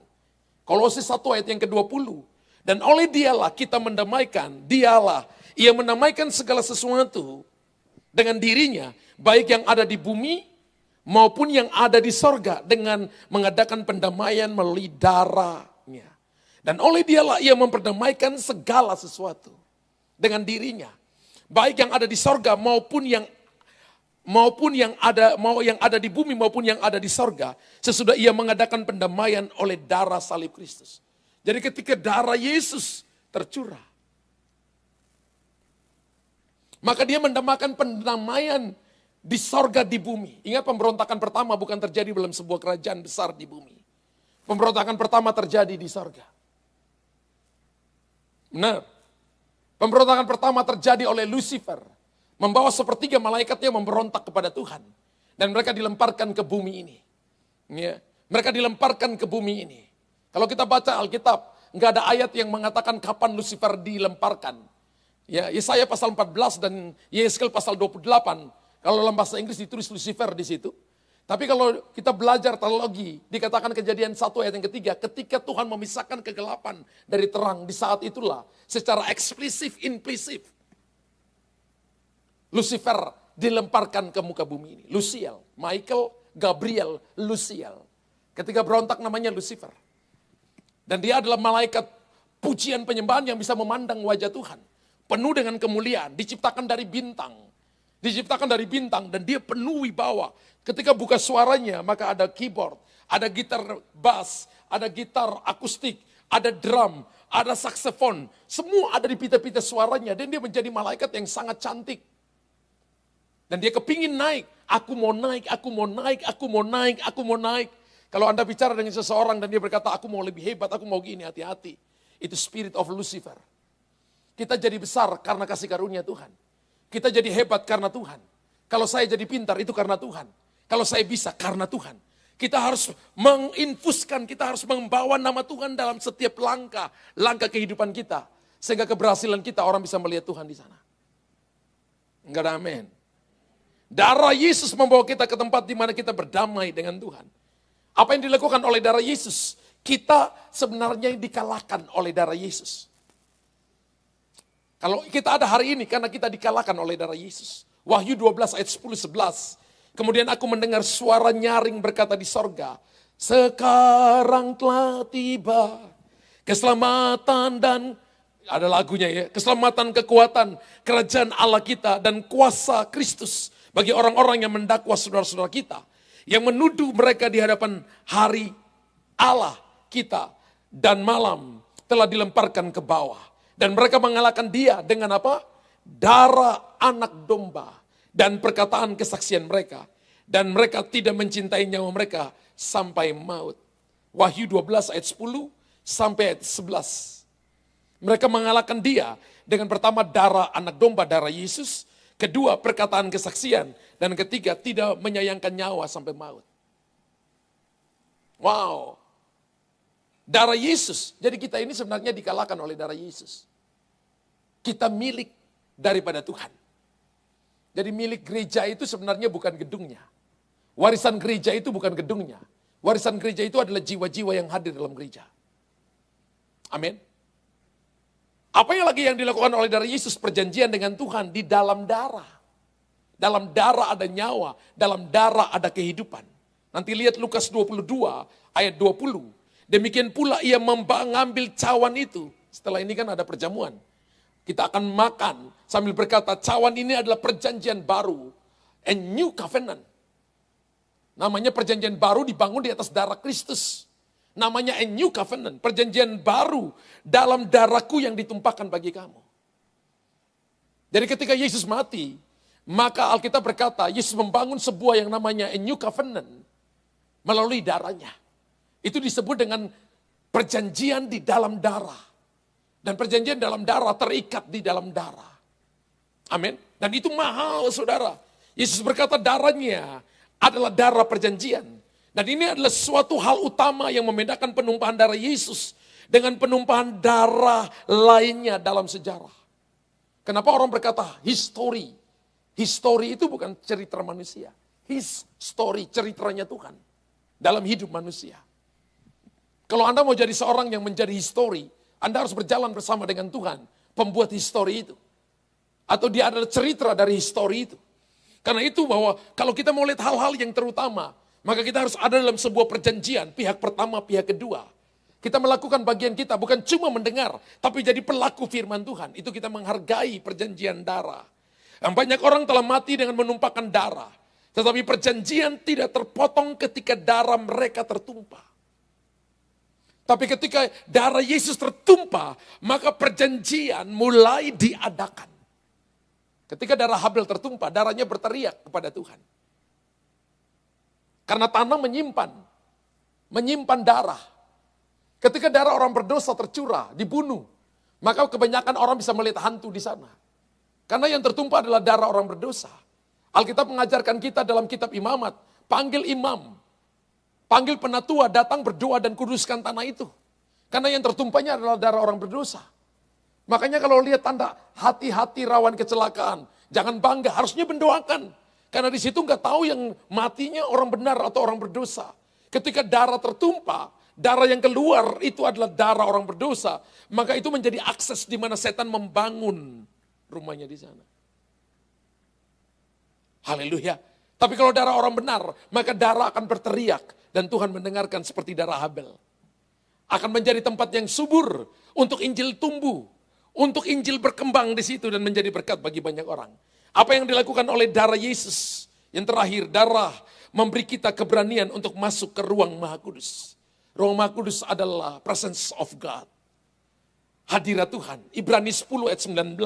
Kolose 1 ayat yang ke-20. Dan oleh dialah kita mendamaikan, dialah ia mendamaikan segala sesuatu dengan dirinya, baik yang ada di bumi maupun yang ada di sorga, dengan mengadakan pendamaian melalui darahnya. Dan oleh dialah ia memperdamaikan segala sesuatu dengan dirinya, baik yang ada di sorga maupun yang ada di bumi maupun yang ada di sorga, sesudah ia mengadakan pendamaian oleh darah salib Kristus. Jadi ketika darah Yesus tercurah, maka dia mendamaikan pendamaian di sorga di bumi. Ingat, pemberontakan pertama bukan terjadi dalam sebuah kerajaan besar di bumi. Pemberontakan pertama terjadi di sorga. Benar. Pemberontakan pertama terjadi oleh Lucifer. Membawa sepertiga malaikatnya memberontak kepada Tuhan. Dan mereka dilemparkan ke bumi ini. Ya, mereka dilemparkan ke bumi ini. Kalau kita baca Alkitab, nggak ada ayat yang mengatakan kapan Lucifer dilemparkan. Ya, Yesaya pasal 14 dan Yeskel pasal 28. Kalau dalam bahasa Inggris ditulis Lucifer di situ. Tapi kalau kita belajar teologi, dikatakan Kejadian 1 ayat yang ketiga, ketika Tuhan memisahkan kegelapan dari terang, di saat itulah secara eksplisit, implisit, Lucifer dilemparkan ke muka bumi ini. Luciel, Michael, Gabriel, Luciel. Ketika berontak namanya Lucifer. Dan dia adalah malaikat pujian penyembahan yang bisa memandang wajah Tuhan. Penuh dengan kemuliaan, diciptakan dari bintang. Diciptakan dari bintang dan dia penuh wibawa. Ketika buka suaranya maka ada keyboard, ada gitar bass, ada gitar akustik, ada drum, ada saksofon. Semua ada di pita-pita suaranya dan dia menjadi malaikat yang sangat cantik. Dan dia kepingin naik, aku mau naik, aku mau naik, aku mau naik, aku mau naik. Kalau Anda bicara dengan seseorang dan dia berkata, aku mau lebih hebat, aku mau gini, hati-hati. Itu spirit of Lucifer. Kita jadi besar karena kasih karunia Tuhan. Kita jadi hebat karena Tuhan. Kalau saya jadi pintar itu karena Tuhan. Kalau saya bisa karena Tuhan. Kita harus menginfuskan, kita harus membawa nama Tuhan dalam setiap langkah kehidupan kita. Sehingga keberhasilan kita orang bisa melihat Tuhan di sana. Enggak ada amin. Darah Yesus membawa kita ke tempat di mana kita berdamai dengan Tuhan. Apa yang dilakukan oleh darah Yesus? Kita sebenarnya dikalahkan oleh darah Yesus. Kalau kita ada hari ini karena kita dikalahkan oleh darah Yesus. Wahyu 12 ayat 10-11. Kemudian aku mendengar suara nyaring berkata di sorga, sekarang telah tiba keselamatan dan, ada lagunya ya, keselamatan, kekuatan, kerajaan Allah kita dan kuasa Kristus bagi orang-orang yang mendakwa saudara-saudara kita, yang menuduh mereka di hadapan hari Allah kita dan malam telah dilemparkan ke bawah. Dan mereka mengalahkan dia dengan apa? Darah anak domba dan perkataan kesaksian mereka. Dan mereka tidak mencintai nyawa mereka sampai maut. Wahyu 12 ayat 10 sampai ayat 11. Mereka mengalahkan dia dengan pertama darah anak domba, darah Yesus. Kedua perkataan kesaksian. Dan ketiga tidak menyayangkan nyawa sampai maut. Wow. Darah Yesus. Jadi kita ini sebenarnya dikalahkan oleh darah Yesus. Kita milik daripada Tuhan. Jadi milik gereja itu sebenarnya bukan gedungnya. Warisan gereja itu bukan gedungnya. Warisan gereja itu adalah jiwa-jiwa yang hadir dalam gereja. Amin. Apa yang lagi yang dilakukan oleh darah Yesus? Perjanjian dengan Tuhan di dalam darah. Dalam darah ada nyawa, dalam darah ada kehidupan. Nanti lihat Lukas 22 ayat 20. Demikian pula ia mengambil cawan itu. Setelah ini kan ada perjamuan. Kita akan makan sambil berkata, cawan ini adalah perjanjian baru. A new covenant. Namanya perjanjian baru dibangun di atas darah Kristus. Namanya a new covenant. Perjanjian baru dalam darahku yang ditumpahkan bagi kamu. Jadi ketika Yesus mati, maka Alkitab berkata, Yesus membangun sebuah yang namanya a new covenant. Melalui darahnya. Itu disebut dengan perjanjian di dalam darah. Dan perjanjian dalam darah terikat di dalam darah. Amin. Dan itu mahal saudara. Yesus berkata darahnya adalah darah perjanjian. Dan ini adalah suatu hal utama yang membedakan penumpahan darah Yesus dengan penumpahan darah lainnya dalam sejarah. Kenapa orang berkata history? History itu bukan cerita manusia. His story, ceritanya Tuhan dalam hidup manusia. Kalau Anda mau jadi seorang yang menjadi history, Anda harus berjalan bersama dengan Tuhan, pembuat history itu. Atau dia adalah cerita dari history itu. Karena itu bahwa kalau kita mau lihat hal-hal yang terutama, maka kita harus ada dalam sebuah perjanjian, pihak pertama, pihak kedua. Kita melakukan bagian kita, bukan cuma mendengar, tapi jadi pelaku firman Tuhan. Itu kita menghargai perjanjian darah. Yang banyak orang telah mati dengan menumpahkan darah. Tetapi perjanjian tidak terpotong ketika darah mereka tertumpah. Tapi ketika darah Yesus tertumpah, maka perjanjian mulai diadakan. Ketika darah Habel tertumpah, darahnya berteriak kepada Tuhan. Karena tanah menyimpan darah. Ketika darah orang berdosa tercurah, dibunuh, maka kebanyakan orang bisa melihat hantu di sana. Karena yang tertumpah adalah darah orang berdosa. Alkitab mengajarkan kita dalam kitab Imamat, panggil imam. Panggil penatua, datang berdoa dan kuduskan tanah itu. Karena yang tertumpahnya adalah darah orang berdosa. Makanya kalau lihat tanda hati-hati rawan kecelakaan, jangan bangga, harusnya mendoakan. Karena di situ nggak tahu yang matinya orang benar atau orang berdosa. Ketika darah tertumpah, darah yang keluar itu adalah darah orang berdosa. Maka itu menjadi akses di mana setan membangun rumahnya di sana. Haleluya. Tapi kalau darah orang benar, maka darah akan berteriak. Dan Tuhan mendengarkan seperti darah Habel. Akan menjadi tempat yang subur untuk Injil tumbuh. Untuk Injil berkembang di situ dan menjadi berkat bagi banyak orang. Apa yang dilakukan oleh darah Yesus? Yang terakhir, darah memberi kita keberanian untuk masuk ke ruang Maha Kudus. Ruang Maha Kudus adalah presence of God. Hadirat Tuhan. Ibrani 10 ayat 19.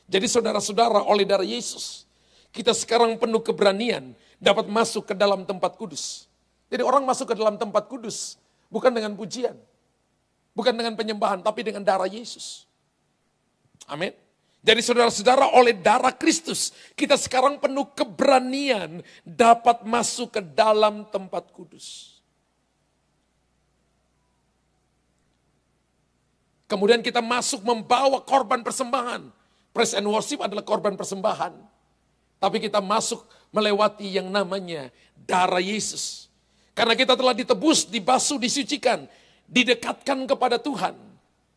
Jadi saudara-saudara, oleh darah Yesus, kita sekarang penuh keberanian dapat masuk ke dalam tempat kudus. Jadi orang masuk ke dalam tempat kudus bukan dengan pujian, bukan dengan penyembahan, tapi dengan darah Yesus. Amin. Jadi saudara-saudara, oleh darah Kristus kita sekarang penuh keberanian dapat masuk ke dalam tempat kudus. Kemudian kita masuk membawa korban persembahan. Praise and worship adalah korban persembahan. Tapi kita masuk melewati yang namanya darah Yesus. Karena kita telah ditebus, dibasuh, disucikan, didekatkan kepada Tuhan.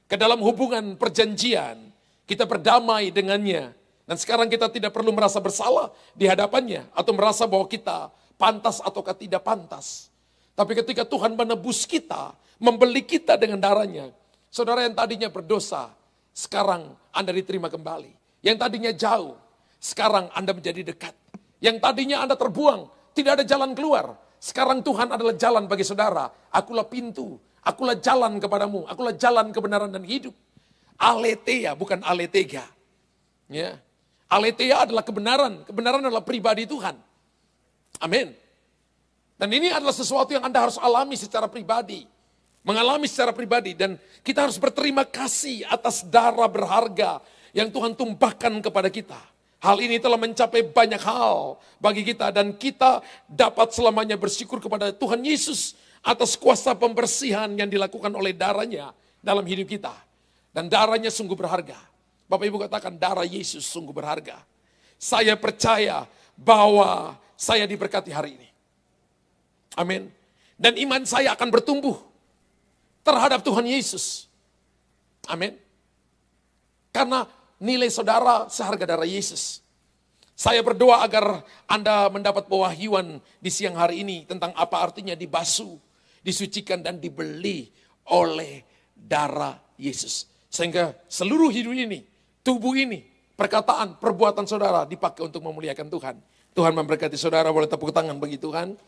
Ke dalam hubungan perjanjian, kita berdamai dengannya. Dan sekarang kita tidak perlu merasa bersalah di hadapannya. Atau merasa bahwa kita pantas ataukah tidak pantas. Tapi ketika Tuhan menebus kita, membeli kita dengan darahnya. Saudara yang tadinya berdosa, sekarang Anda diterima kembali. Yang tadinya jauh, sekarang Anda menjadi dekat. Yang tadinya Anda terbuang, tidak ada jalan keluar. Sekarang Tuhan adalah jalan bagi saudara. Akulah pintu, akulah jalan kepadamu, akulah jalan kebenaran dan hidup. Aletheia, bukan aletega. Ya. Aletheia adalah kebenaran. Kebenaran adalah pribadi Tuhan. Amin. Dan ini adalah sesuatu yang Anda harus alami secara pribadi. Mengalami secara pribadi. Dan kita harus berterima kasih atas darah berharga yang Tuhan tumpahkan kepada kita. Hal ini telah mencapai banyak hal bagi kita. Dan kita dapat selamanya bersyukur kepada Tuhan Yesus atas kuasa pembersihan yang dilakukan oleh darahnya dalam hidup kita. Dan darahnya sungguh berharga. Bapak Ibu katakan darah Yesus sungguh berharga. Saya percaya bahwa saya diberkati hari ini. Amin. Dan iman saya akan bertumbuh terhadap Tuhan Yesus. Amin. Karena nilai saudara seharga darah Yesus. Saya berdoa agar Anda mendapat pewahyuan di siang hari ini tentang apa artinya dibasuh, disucikan dan dibeli oleh darah Yesus. Sehingga seluruh hidup ini, tubuh ini, perkataan, perbuatan saudara dipakai untuk memuliakan Tuhan. Tuhan memberkati saudara, boleh tepuk tangan bagi Tuhan.